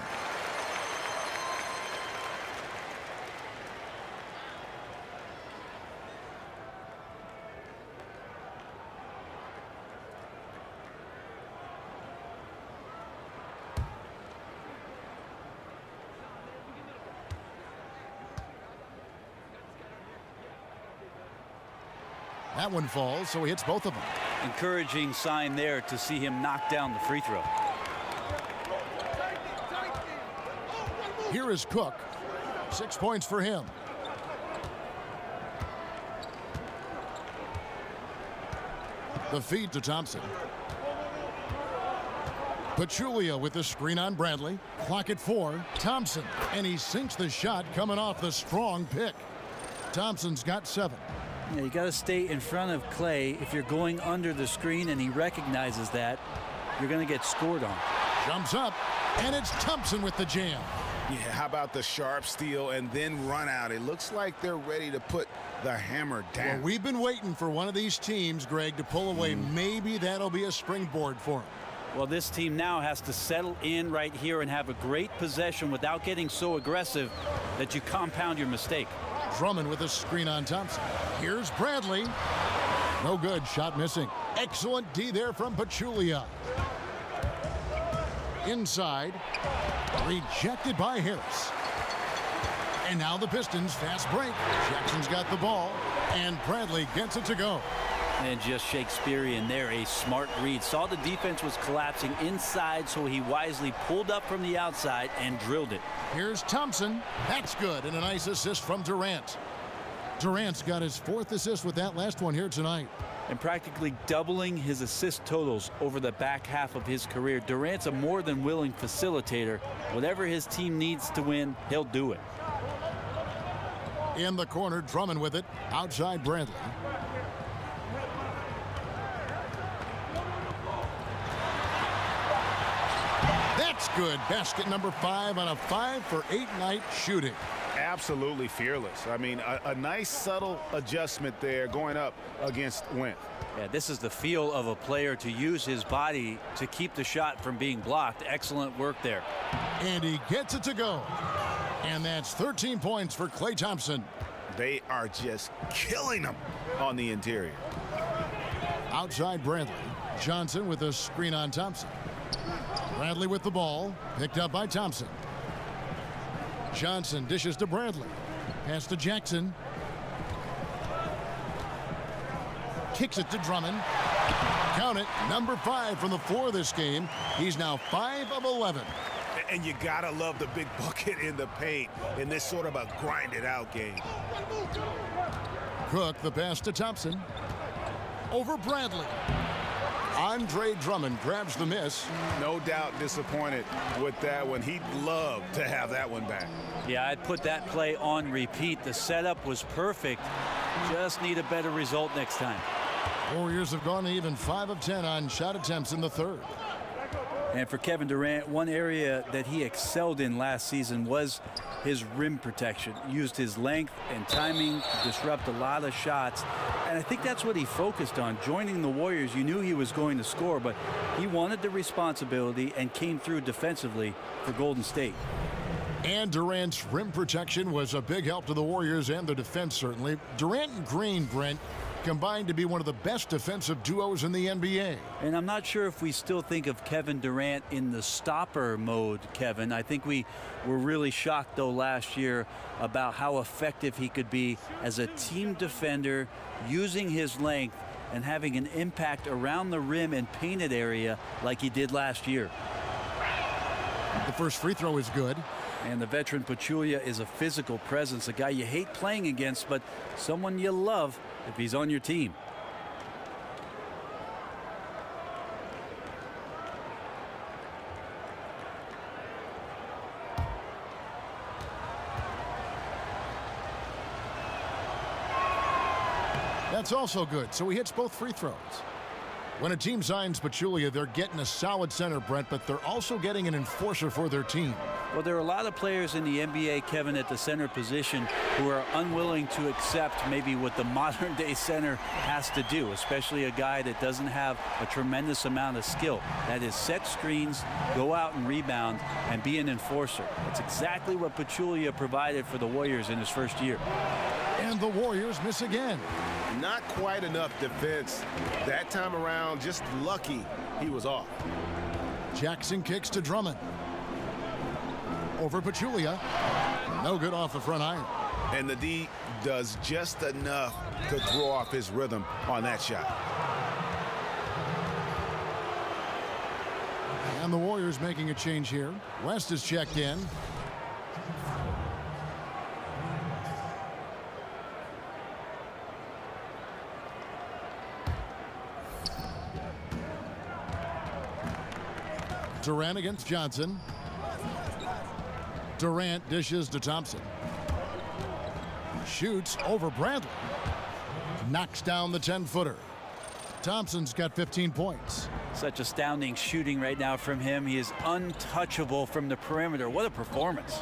That one falls, so he hits both of them. Encouraging sign there to see him knock down the free throw. Here is Cook. 6 points for him. The feed to Thompson. Pachulia with the screen on Bradley. Clock at 4. Thompson. And he sinks the shot coming off the strong pick. Thompson's got 7. Yeah, you got to stay in front of Clay. If you're going under the screen and he recognizes that, you're going to get scored on. Jumps up. And it's Thompson with the jam. Yeah, how about the sharp steal and then run out? It looks like they're ready to put the hammer down. Well, we've been waiting for one of these teams, Greg, to pull away. Maybe that'll be a springboard for them. Well, this team now has to settle in right here and have a great possession without getting so aggressive that you compound your mistake. Drummond with a screen on Thompson. Here's Bradley. No good. Shot missing. Excellent D there from Pachulia. Inside. Rejected by Harris. And now the Pistons fast break. Jackson's got the ball. And Bradley gets it to go. And just Shakespearean there, a smart read. Saw the defense was collapsing inside, so he wisely pulled up from the outside and drilled it. Here's Thompson. That's good. And a nice assist from Durant. Durant's got his 4th assist with that last one here tonight. And practically doubling his assist totals over the back half of his career. Durant's a more than willing facilitator. Whatever his team needs to win, he'll do it. In the corner, Drummond with it. Outside Bradley. Good. Basket number 5 on a 5-for-8 night shooting. Absolutely fearless. I mean, a nice subtle adjustment there going up against Wentz. Yeah, this is the feel of a player to use his body to keep the shot from being blocked. Excellent work there. And he gets it to go. And that's 13 points for Klay Thompson. They are just killing them on the interior. Outside Bradley. Johnson with a screen on Thompson. Bradley with the ball. Picked up by Thompson. Johnson dishes to Bradley. Pass to Jackson. Kicks it to Drummond. Count it. Number 5 from the floor this game. He's now 5 of 11. And you gotta love the big bucket in the paint in this sort of a grinded-out game. Cook, the pass to Thompson. Over Bradley. Andre Drummond grabs the miss. No doubt disappointed with that one. He'd love to have that one back. Yeah, I'd put that play on repeat. The setup was perfect. Just need a better result next time. Warriors have gone to even 5 of 10 on shot attempts in the third. And for Kevin Durant, one area that he excelled in last season was his rim protection. Used his length and timing to disrupt a lot of shots. And I think that's what he focused on. Joining the Warriors, you knew he was going to score, but he wanted the responsibility and came through defensively for Golden State. And Durant's rim protection was a big help to the Warriors and their defense, certainly. Durant and Green, Brent, combined to be one of the best defensive duos in the NBA. And I'm not sure if we still think of Kevin Durant in the stopper mode, Kevin. I think we were really shocked, though, last year about how effective he could be as a team defender, using his length and having an impact around the rim and painted area like he did last year. The first free throw is good. And the veteran Pachulia is a physical presence, a guy you hate playing against, but someone you love if he's on your team. That's also good, so he hits both free throws. When a team signs Pachulia, they're getting a solid center, Brent, but they're also getting an enforcer for their team. Well, there are a lot of players in the NBA, Kevin, at the center position who are unwilling to accept maybe what the modern-day center has to do, especially a guy that doesn't have a tremendous amount of skill. That is set screens, go out and rebound, and be an enforcer. That's exactly what Pachulia provided for the Warriors in his first year. And the Warriors miss again. Not quite enough defense. That time around, just lucky he was off. Jackson kicks to Drummond. Over Pachulia. No good off the front iron. And the D does just enough to throw off his rhythm on that shot. And the Warriors making a change here. West is checked in. Durant against Johnson. Durant dishes to Thompson. Shoots over Bradley. Knocks down the 10-footer. Thompson's got 15 points. Such astounding shooting right now from him. He is untouchable from the perimeter. What a performance.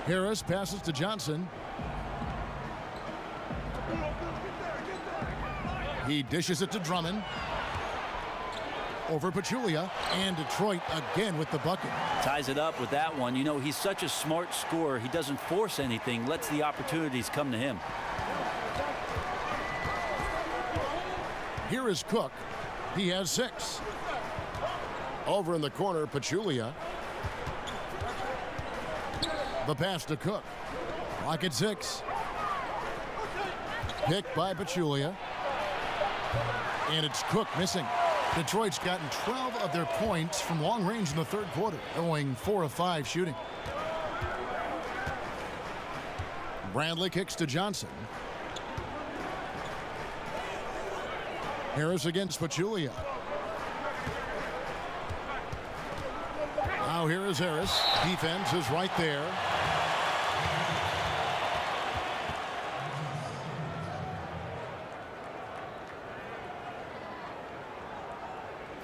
Harris passes to Johnson. He dishes it to Drummond. Over Pachulia, and Detroit again with the bucket. Ties it up with that one. You know, he's such a smart scorer. He doesn't force anything, lets the opportunities come to him. Here is Cook. He has 6. Over in the corner, Pachulia. The pass to Cook. Clock at 6. Picked by Pachulia. And it's Cook missing. Detroit's gotten 12 of their points from long range in the third quarter, going 4 of 5 shooting. Bradley kicks to Johnson. Harris against Pachulia. Now here is Harris. Defense is right there.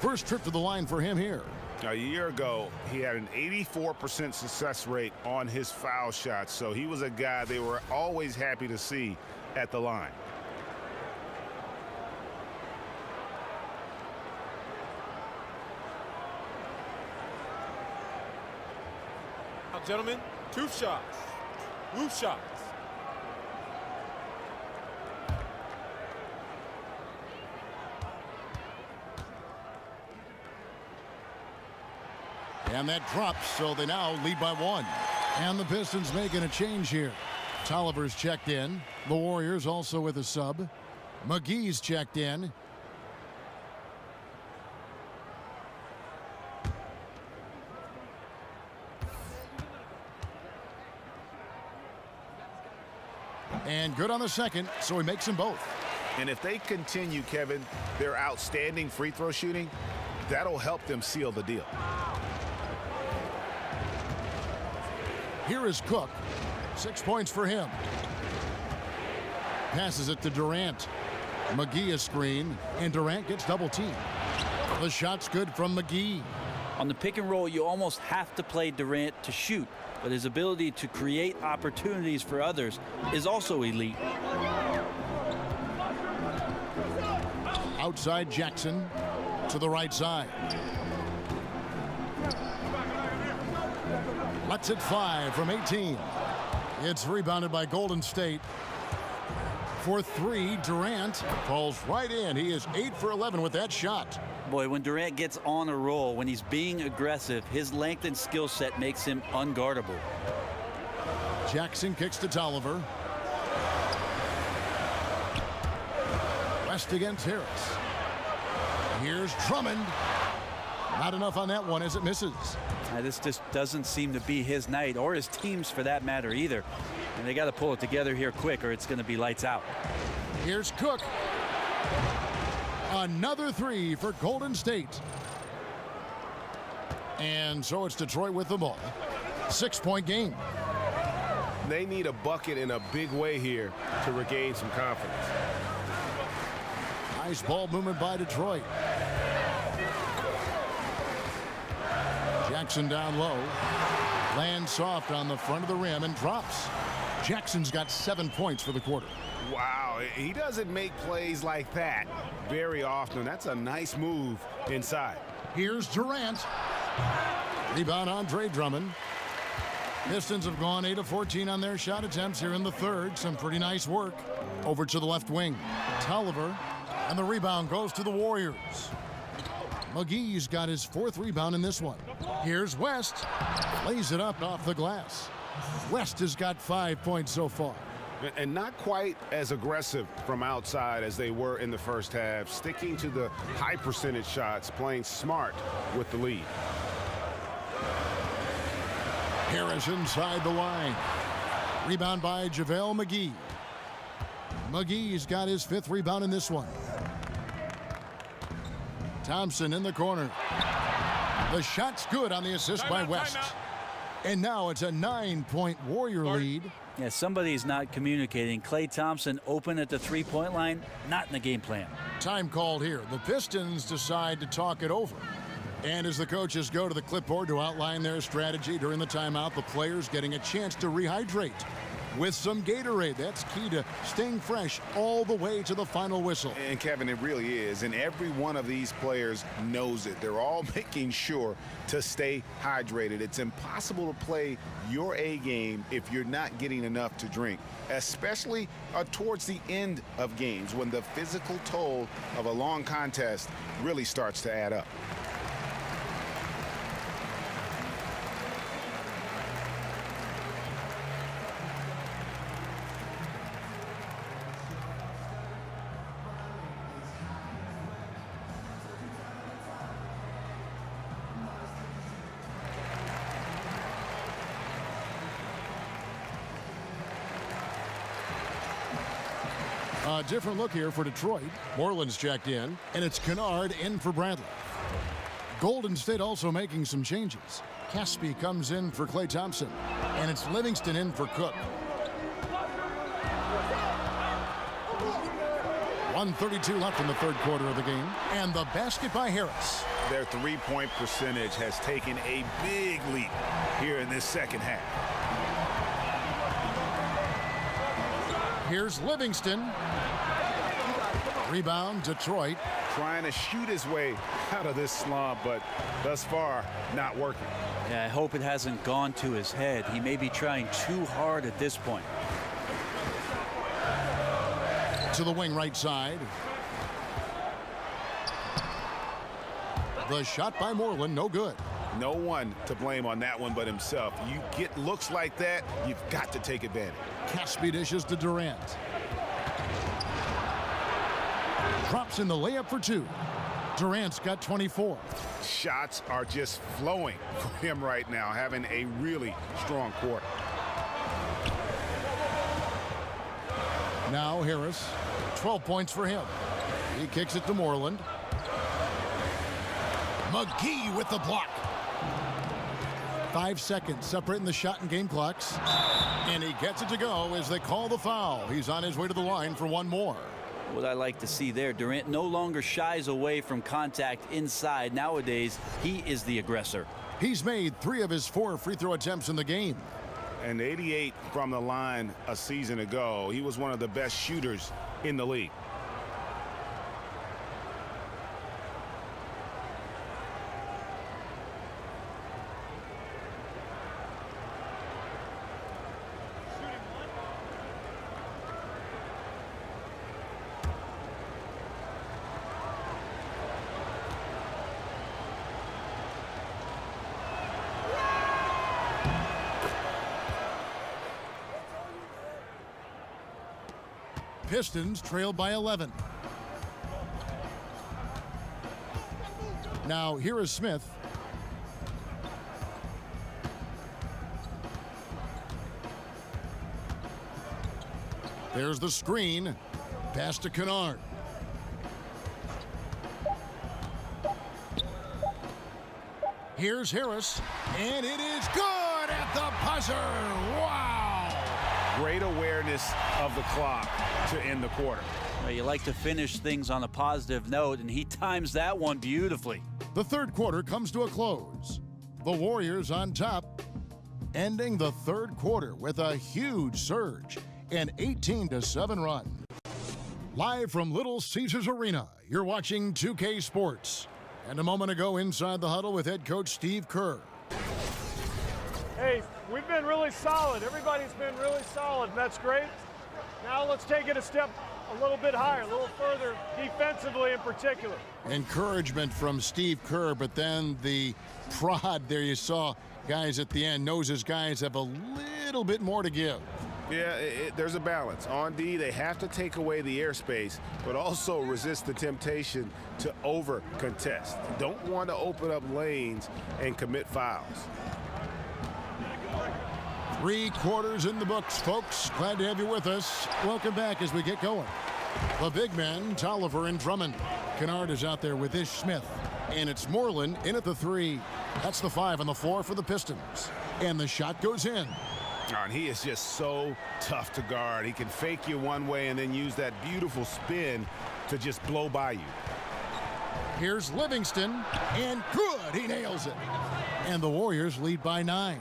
First trip to the line for him here. A year ago, he had an 84% success rate on his foul shots, so he was a guy they were always happy to see at the line. Now, gentlemen, 2 shots. Roof shots. And that drops, so they now lead by 1. And the Pistons making a change here. Tolliver's checked in. The Warriors also with a sub. McGee's checked in. And good on the second, so he makes them both. And if they continue, Kevin, their outstanding free throw shooting, that'll help them seal the deal. Here is Cook. 6 points for him. Passes it to Durant. McGee is screened, and Durant gets double teamed. The shot's good from McGee. On the pick and roll, you almost have to play Durant to shoot, but his ability to create opportunities for others is also elite. Outside Jackson to the right side. Lets it fly from 18. It's rebounded by Golden State. For 3, Durant falls right in. He is 8 for 11 with that shot. Boy, when Durant gets on a roll, when he's being aggressive, his length and skill set makes him unguardable. Jackson kicks to Tolliver. West against Harris. Here's Drummond. Not enough on that one as it misses. This just doesn't seem to be his night, or his team's for that matter either. And they got to pull it together here quick, or it's going to be lights out. Here's Cook. Another 3 for Golden State. And so it's Detroit with the ball. 6-point game. They need a bucket in a big way here to regain some confidence. Nice ball movement by Detroit. Jackson down low. Lands soft on the front of the rim and drops. Jackson's got 7 points for the quarter. Wow, he doesn't make plays like that very often. That's a nice move inside. Here's Durant. Rebound Andre Drummond. Pistons have gone 8 of 14 on their shot attempts here in the third. Some pretty nice work. Over to the left wing. Tolliver. And the rebound goes to the Warriors. McGee's got his 4th rebound in this one. Here's West. Lays it up off the glass. West has got 5 points so far. And not quite as aggressive from outside as they were in the first half. Sticking to the high percentage shots, playing smart with the lead. Harris inside the line. Rebound by JaVale McGee. McGee's got his 5th rebound in this one. Thompson in the corner. The shot's good on the assist by West. And now it's a 9-point Warrior lead. Yeah, somebody's not communicating. Klay Thompson open at the 3-point line, not in the game plan. Time called here. The Pistons decide to talk it over. And as the coaches go to the clipboard to outline their strategy during the timeout, the players getting a chance to rehydrate with some Gatorade. That's key to staying fresh all the way to the final whistle. And Kevin, it really is. And every one of these players knows it. They're all making sure to stay hydrated. It's impossible to play your A game if you're not getting enough to drink, especially towards the end of games when the physical toll of a long contest really starts to add up. A different look here for Detroit. Moreland's checked in, and it's Kennard in for Bradley. Golden State also making some changes. Caspi comes in for Klay Thompson, and it's Livingston in for Cook. 1:32 left in the third quarter of the game. And the basket by Harris. Their three-point percentage has taken a big leap here in this second half. Here's Livingston. Rebound, Detroit. Trying to shoot his way out of this slump, but thus far, not working. Yeah, I hope it hasn't gone to his head. He may be trying too hard at this point. To the wing right side. The shot by Moreland, no good. No one to blame on that one but himself. You get looks like that, you've got to take advantage. Caspi dishes to Durant. Drops in the layup for two. Durant's got 24. Shots are just flowing for him right now, having a really strong quarter. Now Harris, 12 points for him. He kicks it to Moreland. McGee with the block. 5 seconds separating the shot and game clocks. And he gets it to go as they call the foul. He's on his way to the line for one more. What I like to see there, Durant no longer shies away from contact inside. Nowadays, he is the aggressor. He's made 3 of his 4 free throw attempts in the game. And 88 from the line a season ago. He was one of the best shooters in the league. Pistons trail by 11. Now here is Smith. There's the screen. Pass to Kennard. Here's Harris. And it is good at the buzzer. Wow. Great awareness of the clock to end the quarter. Well, you like to finish things on a positive note, and he times that one beautifully. The third quarter comes to a close. The Warriors on top, ending the third quarter with a huge surge, an 18-7 run. Live from Little Caesars Arena, you're watching 2K Sports. And a moment ago, inside the huddle with head coach Steve Kerr. Hey, we've been really solid. Everybody's been really solid, and that's great. Now let's take it a step a little bit higher, a little further, defensively in particular. Encouragement from Steve Kerr, but then the prod there you saw guys at the end knows his guys have a little bit more to give. Yeah, there's a balance. On D, they have to take away the airspace, but also resist the temptation to over-contest. Don't want to open up lanes and commit fouls. 3 quarters in the books, folks. Glad to have you with us. Welcome back as we get going. The big men, Tolliver and Drummond. Kennard is out there with Ish Smith. And it's Moreland in at the 3. That's the 5 on the floor for the Pistons. And the shot goes in. And he is just so tough to guard. He can fake you one way and then use that beautiful spin to just blow by you. Here's Livingston, and good, he nails it. And the Warriors lead by 9.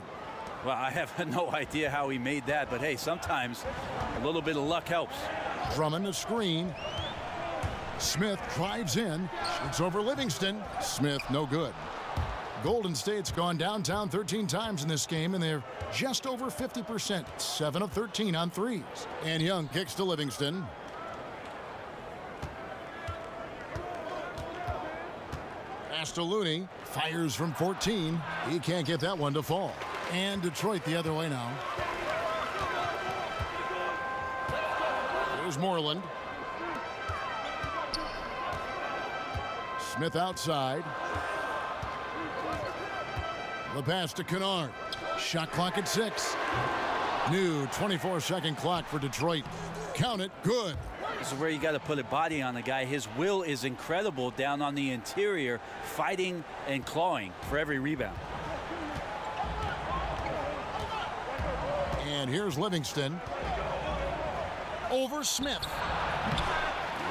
Well, I have no idea how he made that, but hey, sometimes a little bit of luck helps. Drummond a screen. Smith drives in, shoots over Livingston. Smith no good. Golden State's gone downtown 13 times in this game, and they're just over 50%, 7 of 13 on threes. And Young kicks to Livingston. Pass to Looney, fires from 14. He can't get that one to fall. And Detroit the other way now. Here's Moreland. Smith outside. The pass to Kennard. Shot clock at 6. New 24-second clock for Detroit. Count it, good. This is where you got to put a body on the guy. His will is incredible down on the interior, fighting and clawing for every rebound. And here's Livingston. Over Smith.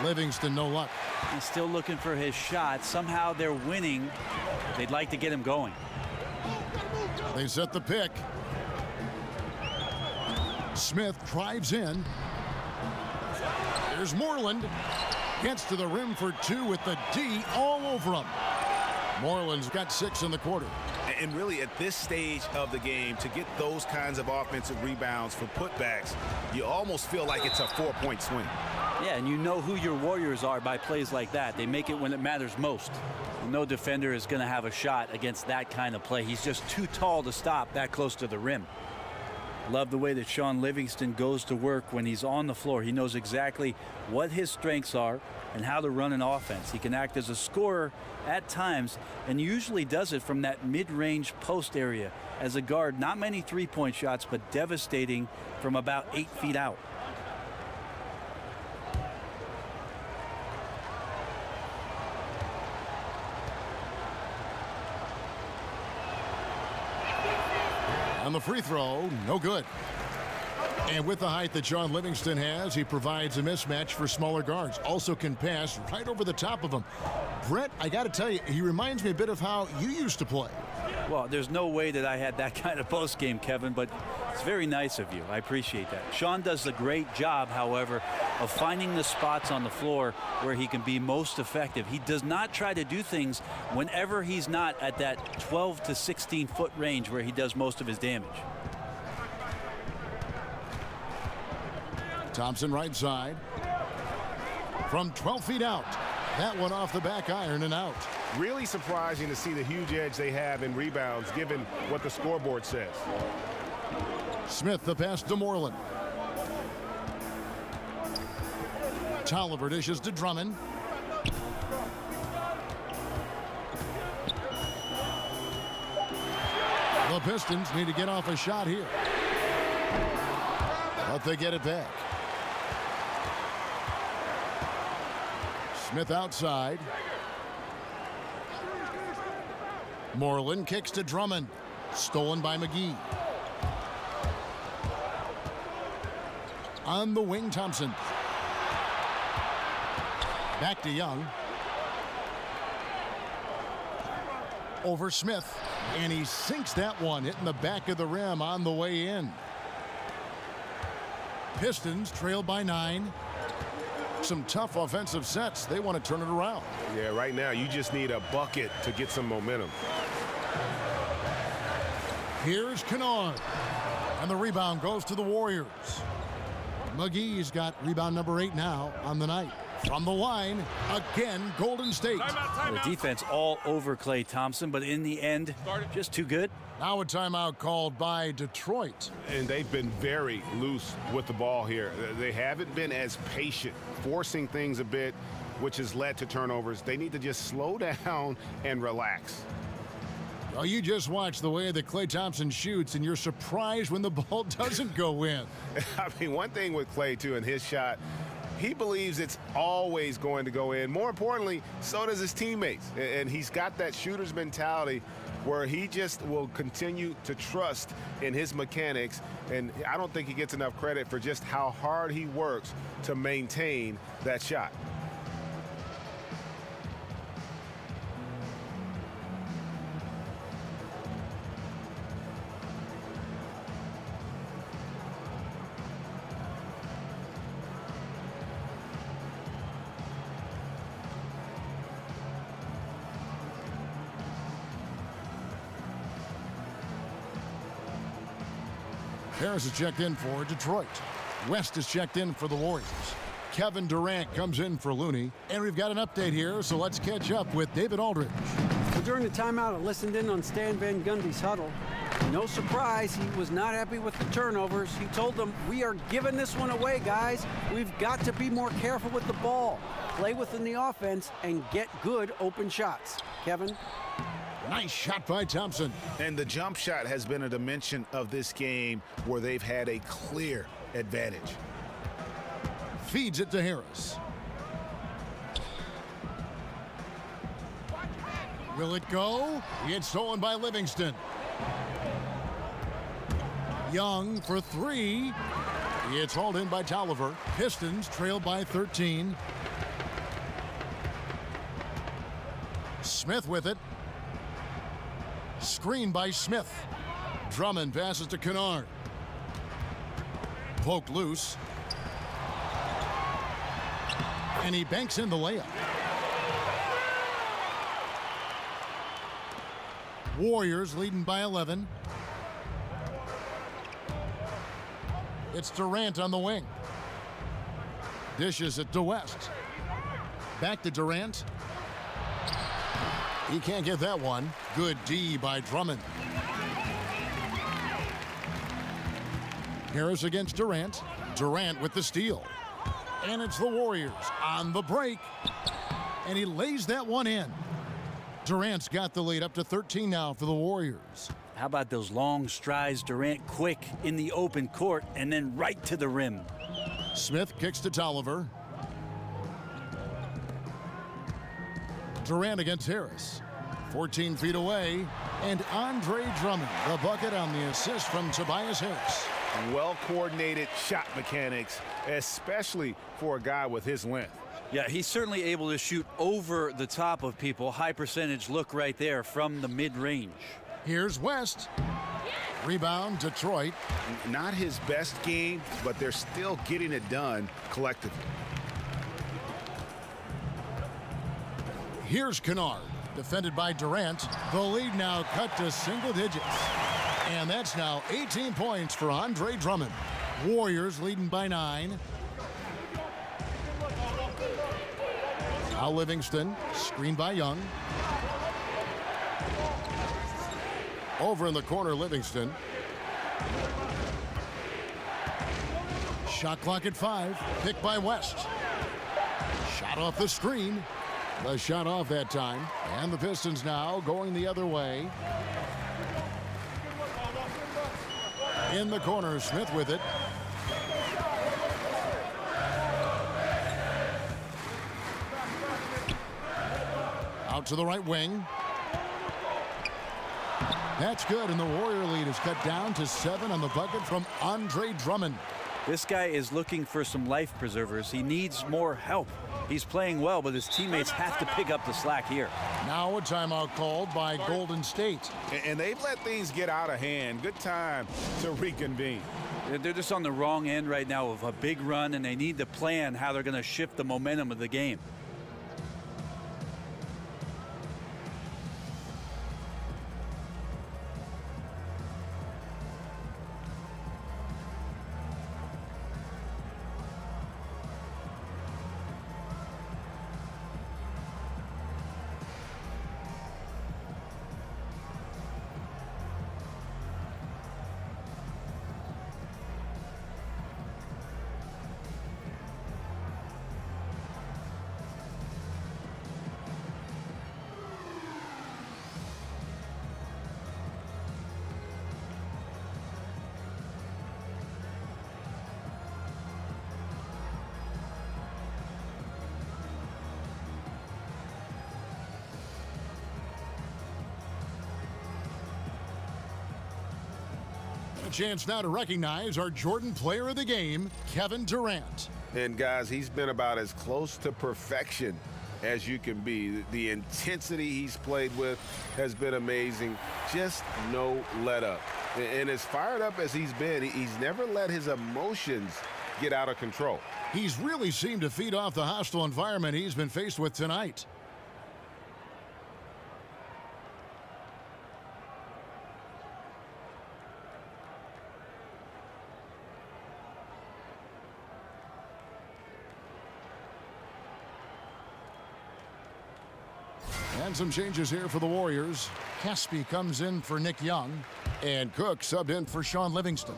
Livingston, no luck. He's still looking for his shot. Somehow they're winning. They'd like to get him going. They set the pick. Smith drives in. Here's Moreland. Gets to the rim for two with the D all over him. Moreland's got 6 in the quarter. And really at this stage of the game, to get those kinds of offensive rebounds for putbacks, you almost feel like it's a 4-point swing. Yeah, and you know who your Warriors are by plays like that. They make it when it matters most. No defender is going to have a shot against that kind of play. He's just too tall to stop that close to the rim. Love the way that Shaun Livingston goes to work when he's on the floor. He knows exactly what his strengths are and how to run an offense. He can act as a scorer at times and usually does it from that mid-range post area. As a guard, not many three-point shots, but devastating from about 8 feet out. On the free throw, no good. And with the height that Shaun Livingston has, he provides a mismatch for smaller guards. Also can pass right over the top of him. Brett, I got to tell you, he reminds me a bit of how you used to play. Well, there's no way that I had that kind of post game, Kevin, but it's very nice of you. I appreciate that. Shaun does a great job, however, of finding the spots on the floor where he can be most effective. He does not try to do things whenever he's not at that 12 to 16 foot range where he does most of his damage. Thompson right side. From 12 feet out. That one off the back iron and out. Really surprising to see the huge edge they have in rebounds given what the scoreboard says. Smith the pass to Moreland. Tolliver dishes to Drummond. The Pistons need to get off a shot here. But they get it back. Smith outside. Moreland kicks to Drummond. Stolen by McGee. On the wing, Thompson. Back to Young. Over Smith. And he sinks that one, hitting the back of the rim on the way in. Pistons trail by 9. Some tough offensive sets. They want to turn it around. Yeah, right now you just need a bucket to get some momentum. Here's Kennard. And the rebound goes to the Warriors. McGee's got rebound number 8 now on the night. From the line, again, Golden State. The defense all over Klay Thompson, but in the end, just too good. Now a timeout called by Detroit. And they've been very loose with the ball here. They haven't been as patient, forcing things a bit, which has led to turnovers. They need to just slow down and relax. Well, you just watch the way that Klay Thompson shoots, and you're surprised when the ball doesn't go in. I mean, one thing with Klay, too, in his shot, he believes it's always going to go in. More importantly, so does his teammates. And he's got that shooter's mentality where he just will continue to trust in his mechanics. And I don't think he gets enough credit for just how hard he works to maintain that shot. Harris is checked in for Detroit. West is checked in for the Warriors. Kevin Durant comes in for Looney. And we've got an update here, so let's catch up with David Aldridge. Well, during the timeout, I listened in on Stan Van Gundy's huddle. No surprise, he was not happy with the turnovers. He told them, we are giving this one away, guys. We've got to be more careful with the ball, play within the offense, and get good open shots. Kevin? Nice shot by Thompson. And the jump shot has been a dimension of this game where they've had a clear advantage. Feeds it to Harris. Will it go? It's stolen by Livingston. Young for 3. It's hauled in by Tolliver. Pistons trail by 13. Smith with it. Screen by Smith. Drummond passes to Kennard. Poked loose. And he banks in the layup. Warriors leading by 11. It's Durant on the wing. Dishes it to West. Back to Durant. He can't get that one. Good D by Drummond. Harris against Durant. Durant with the steal. And it's the Warriors on the break. And he lays that one in. Durant's got the lead up to 13 now for the Warriors. How about those long strides, Durant quick in the open court and then right to the rim. Smith kicks to Tolliver. Durant against Harris. 14 feet away. And Andre Drummond, the bucket on the assist from Tobias Harris. Well-coordinated shot mechanics, especially for a guy with his length. Yeah, he's certainly able to shoot over the top of people. High percentage look right there from the mid-range. Here's West. Rebound, Detroit. Not his best game, but they're still getting it done collectively. Here's Kennard, defended by Durant. The lead now cut to single digits. And that's now 18 points for Andre Drummond. Warriors leading by 9. Now Livingston, screened by Young. Over in the corner, Livingston. Shot clock at 5, picked by West. Shot off the screen. The shot off that time. And the Pistons now going the other way. In the corner, Smith with it. Out to the right wing. That's good, and the Warrior lead is cut down to 7 on the bucket from Andre Drummond. This guy is looking for some life preservers. He needs more help. He's playing well, but his teammates have to pick up the slack here. Now a timeout called by Golden State. And they've let things get out of hand. Good time to reconvene. They're just on the wrong end right now of a big run, and they need to plan how they're going to shift the momentum of the game. A chance now to recognize our Jordan Player of the Game, Kevin Durant. And guys, he's been about as close to perfection as you can be. The intensity he's played with has been amazing. Just no let up. And as fired up as he's been, he's never let his emotions get out of control. He's really seemed to feed off the hostile environment he's been faced with tonight. And some changes here for the Warriors. Caspi comes in for Nick Young. And Cook subbed in for Sean Livingston.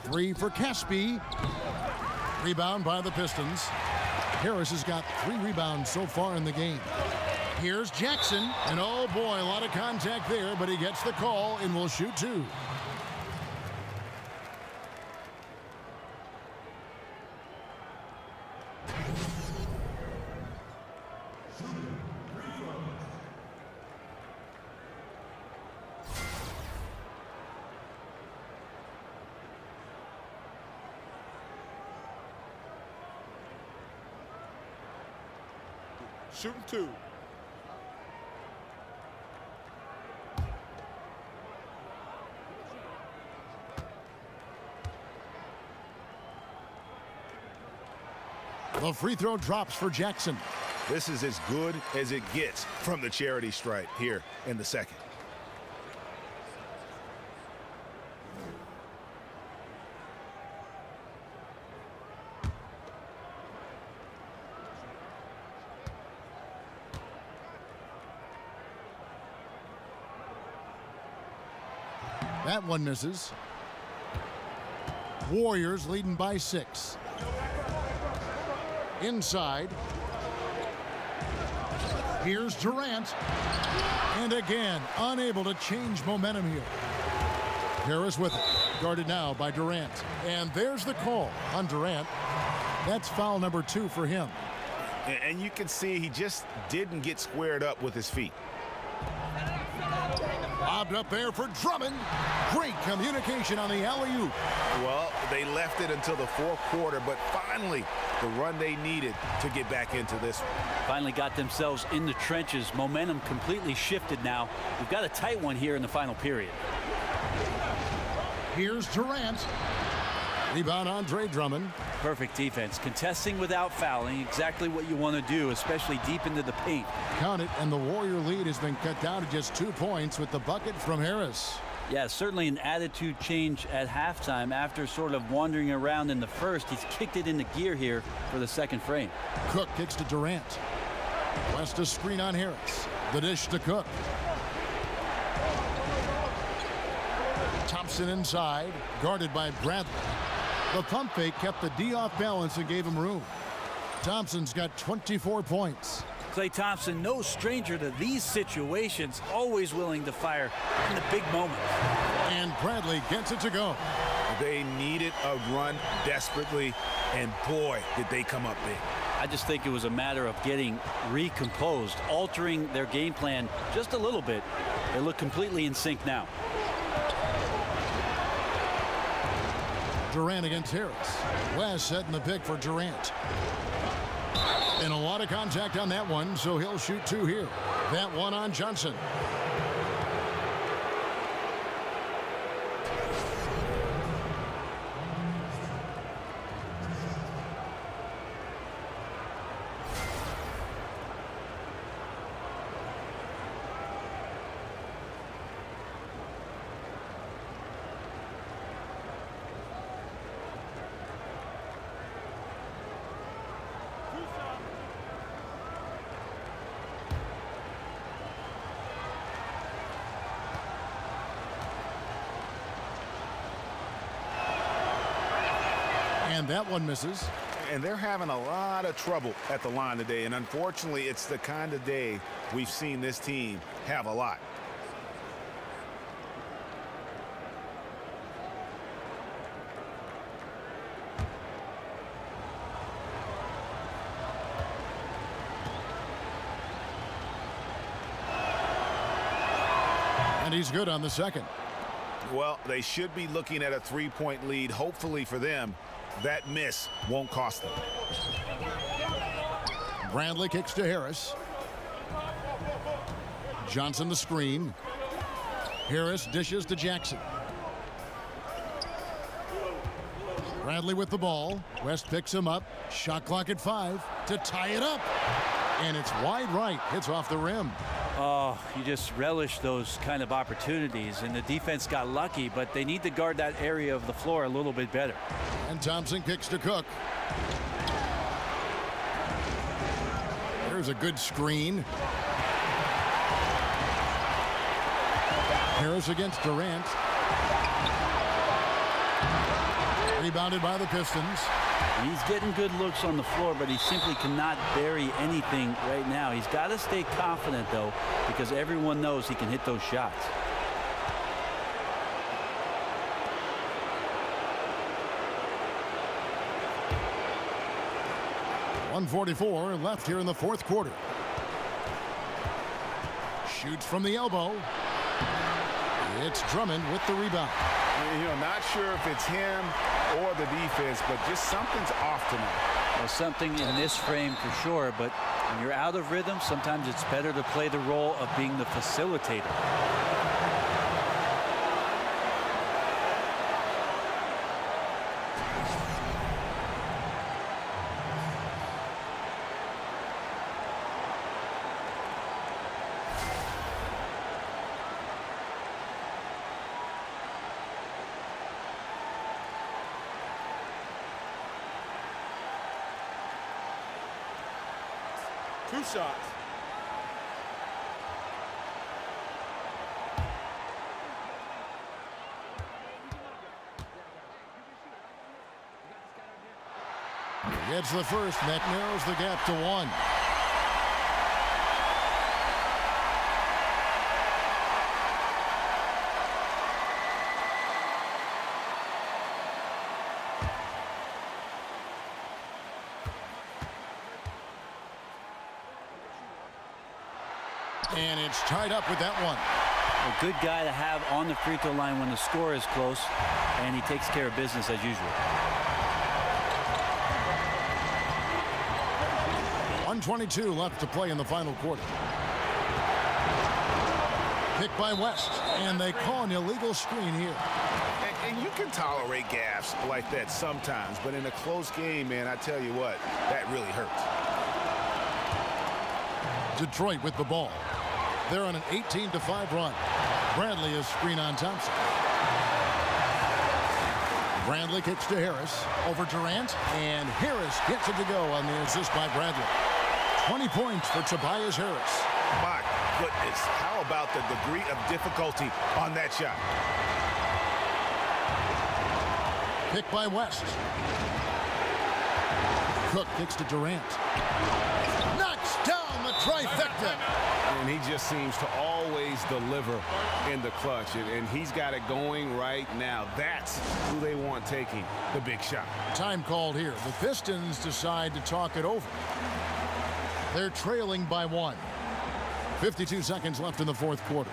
3 for Caspi. Rebound by the Pistons. Harris has got 3 rebounds so far in the game. Here's Jackson. And oh boy, a lot of contact there, but he gets the call and will shoot 2. Shooting 2. The free throw drops for Jackson. This is as good as it gets from the charity stripe here in the second. That one misses. Warriors leading by 6. Inside. Here's Durant. And again, unable to change momentum here. Harris with it. Guarded now by Durant. And there's the call on Durant. That's foul number 2 for him. And you can see he just didn't get squared up with his feet. Lobbed up there for Drummond. Great communication on the alley-oop. Well, they left it until the fourth quarter, but finally the run they needed to get back into this one. Finally got themselves in the trenches. Momentum completely shifted now. We've got a tight one here in the final period. Here's Durant. Rebound Andre Drummond. Perfect defense. Contesting without fouling. Exactly what you want to do, especially deep into the paint. Count it, and the Warrior lead has been cut down to just 2 points with the bucket from Harris. Yeah, certainly an attitude change at halftime after sort of wandering around in the first. He's kicked it into gear here for the second frame. Cook kicks to Durant. West a screen on Harris. The dish to Cook. Thompson inside, guarded by Bradley. The pump fake kept the D off balance and gave him room. Thompson's got 24 points. Klay Thompson, no stranger to these situations, always willing to fire in the big moments. And Bradley gets it to go. They needed a run desperately, and boy, did they come up big. I just think it was a matter of getting recomposed, altering their game plan just a little bit. They look completely in sync now. Durant against Harris. West setting the pick for Durant. And a lot of contact on that one, so he'll shoot 2 here. That one on Johnson. And that one misses. And they're having a lot of trouble at the line today. And unfortunately, it's the kind of day we've seen this team have a lot. And he's good on the second. Well, they should be looking at a 3-point lead. Hopefully for them, that miss won't cost them. Bradley kicks to Harris. Johnson the screen. Harris dishes to Jackson. Bradley with the ball. West picks him up. Shot clock at 5 to tie it up. And it's wide right. Hits off the rim. Oh, you just relish those kind of opportunities, and the defense got lucky, but they need to guard that area of the floor a little bit better. And Thompson kicks to Cook. There's a good screen. Harris against Durant. Rebounded by the Pistons. He's getting good looks on the floor, but he simply cannot bury anything right now. He's got to stay confident, though, because everyone knows he can hit those shots. .144 left here in the fourth quarter. Shoots from the elbow. It's Drummond with the rebound. You know, not sure if it's him or the defense, but just something's off tonight. Well, something in this frame for sure, but when you're out of rhythm, sometimes it's better to play the role of being the facilitator. 2 shots. Gets the first, and that narrows the gap to 1. And it's tied up with that one. A good guy to have on the free throw line when the score is close, and he takes care of business as usual. 1:22 left to play in the final quarter. Picked by West, and they call an illegal screen here. And you can tolerate gaffes like that sometimes, but in a close game, man, I tell you what, that really hurts. Detroit with the ball. They're on an 18-5 run. Bradley is screen on Thompson. Bradley kicks to Harris. Over Durant, and Harris gets it to go on the assist by Bradley. 20 points for Tobias Harris. My goodness, how about the degree of difficulty on that shot? Picked by West. Cook kicks to Durant. Knocks down the trifecta. And he just seems to always deliver in the clutch, and he's got it going right now. That's who they want taking the big shot. Time called here. The Pistons decide to talk it over. They're trailing by 1. 52 seconds left in the fourth quarter.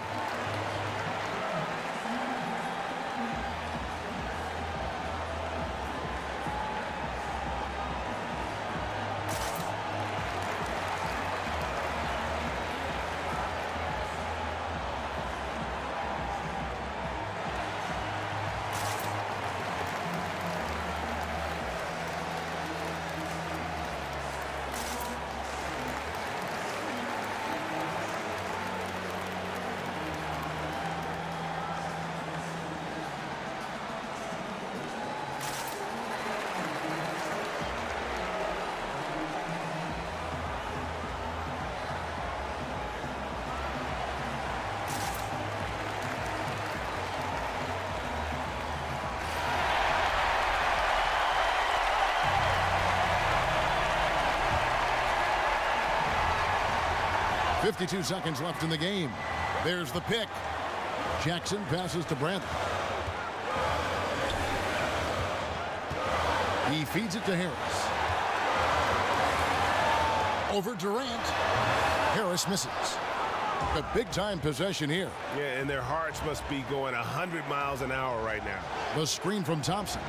.52 seconds left in the game. There's the pick. Jackson passes to Bradley. He feeds it to Harris. Over Durant. Harris misses. A big-time possession here. Yeah, and their hearts must be going 100 miles an hour right now. The screen from Thompson.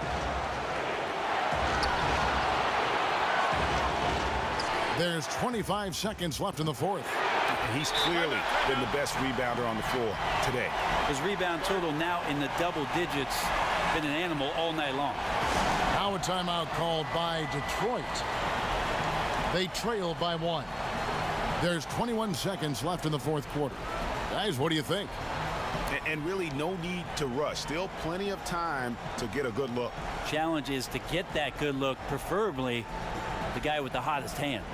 There's 25 seconds left in the fourth. He's clearly been the best rebounder on the floor today. His rebound total now in the double digits. Been an animal all night long. Now a timeout called by Detroit. They trail by 1. There's 21 seconds left in the fourth quarter. Guys, what do you think? And really no need to rush. Still plenty of time to get a good look. Challenge is to get that good look, preferably the guy with the hottest hand.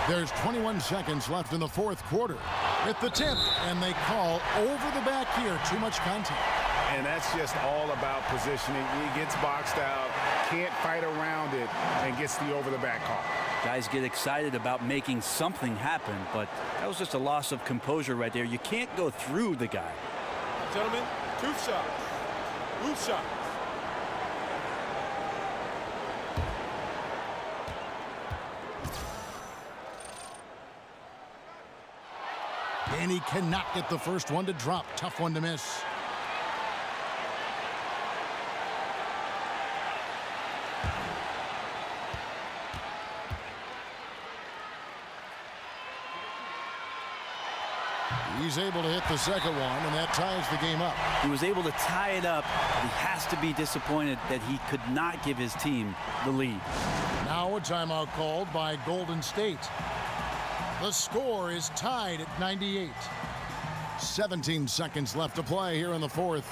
There's 21 seconds left in the fourth quarter. At the tip, and they call over the back here. Too much contact. And that's just all about positioning. He gets boxed out, can't fight around it, and gets the over-the-back call. Guys get excited about making something happen, but that was just a loss of composure right there. You can't go through the guy. Gentlemen, 2 shots. 2 shots. And he cannot get the first one to drop. Tough one to miss. He's able to hit the second one, and that ties the game up. He was able to tie it up. He has to be disappointed that he could not give his team the lead. Now a timeout called by Golden State. The score is tied at 98. 17 seconds left to play here in the fourth.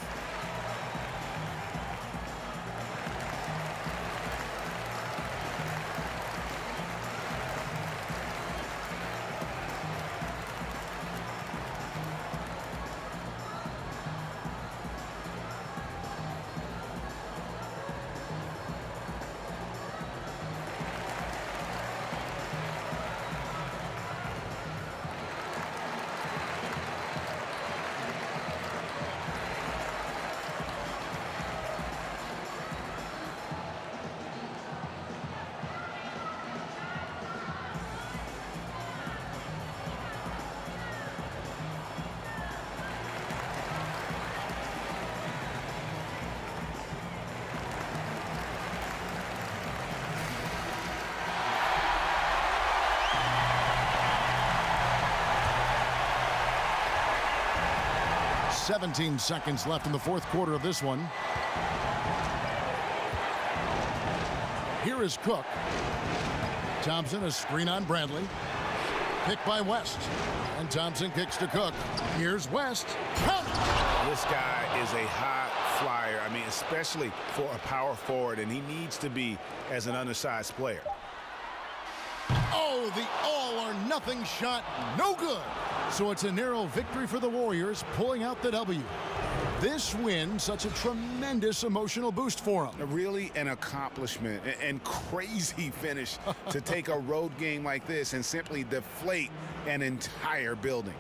"17 seconds left in the fourth quarter of this one. Here is Cook. Thompson, a screen on Bradley. Picked by West. And Thompson kicks to Cook. Here's West. Count! This guy is a high flyer. I mean, especially for a power forward, and he needs to be as an undersized player. Oh, the all-or-nothing shot. No good. So it's a narrow victory for the Warriors, pulling out the W. This win, such a tremendous emotional boost for them. Really an accomplishment and crazy finish to take a road game like this and simply deflate an entire building.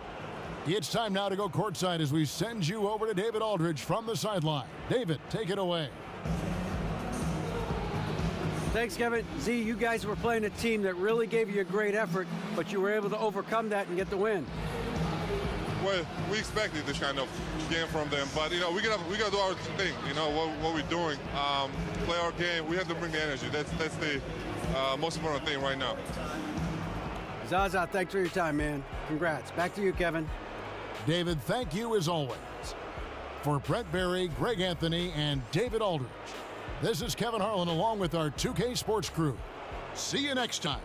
It's time now to go courtside as we send you over to David Aldridge from the sideline. David, take it away. Thanks, Kevin. Z, you guys were playing a team that really gave you a great effort, but you were able to overcome that and get the win. Well, we expected this kind of game from them, but, you know, we got to do our thing, you know, what we're doing. Play our game. We have to bring the energy. That's the most important thing right now. Zaza, thanks for your time, man. Congrats. Back to you, Kevin. David, thank you as always. For Brett Berry, Greg Anthony, and David Aldridge, this is Kevin Harlan along with our 2K Sports crew. See you next time.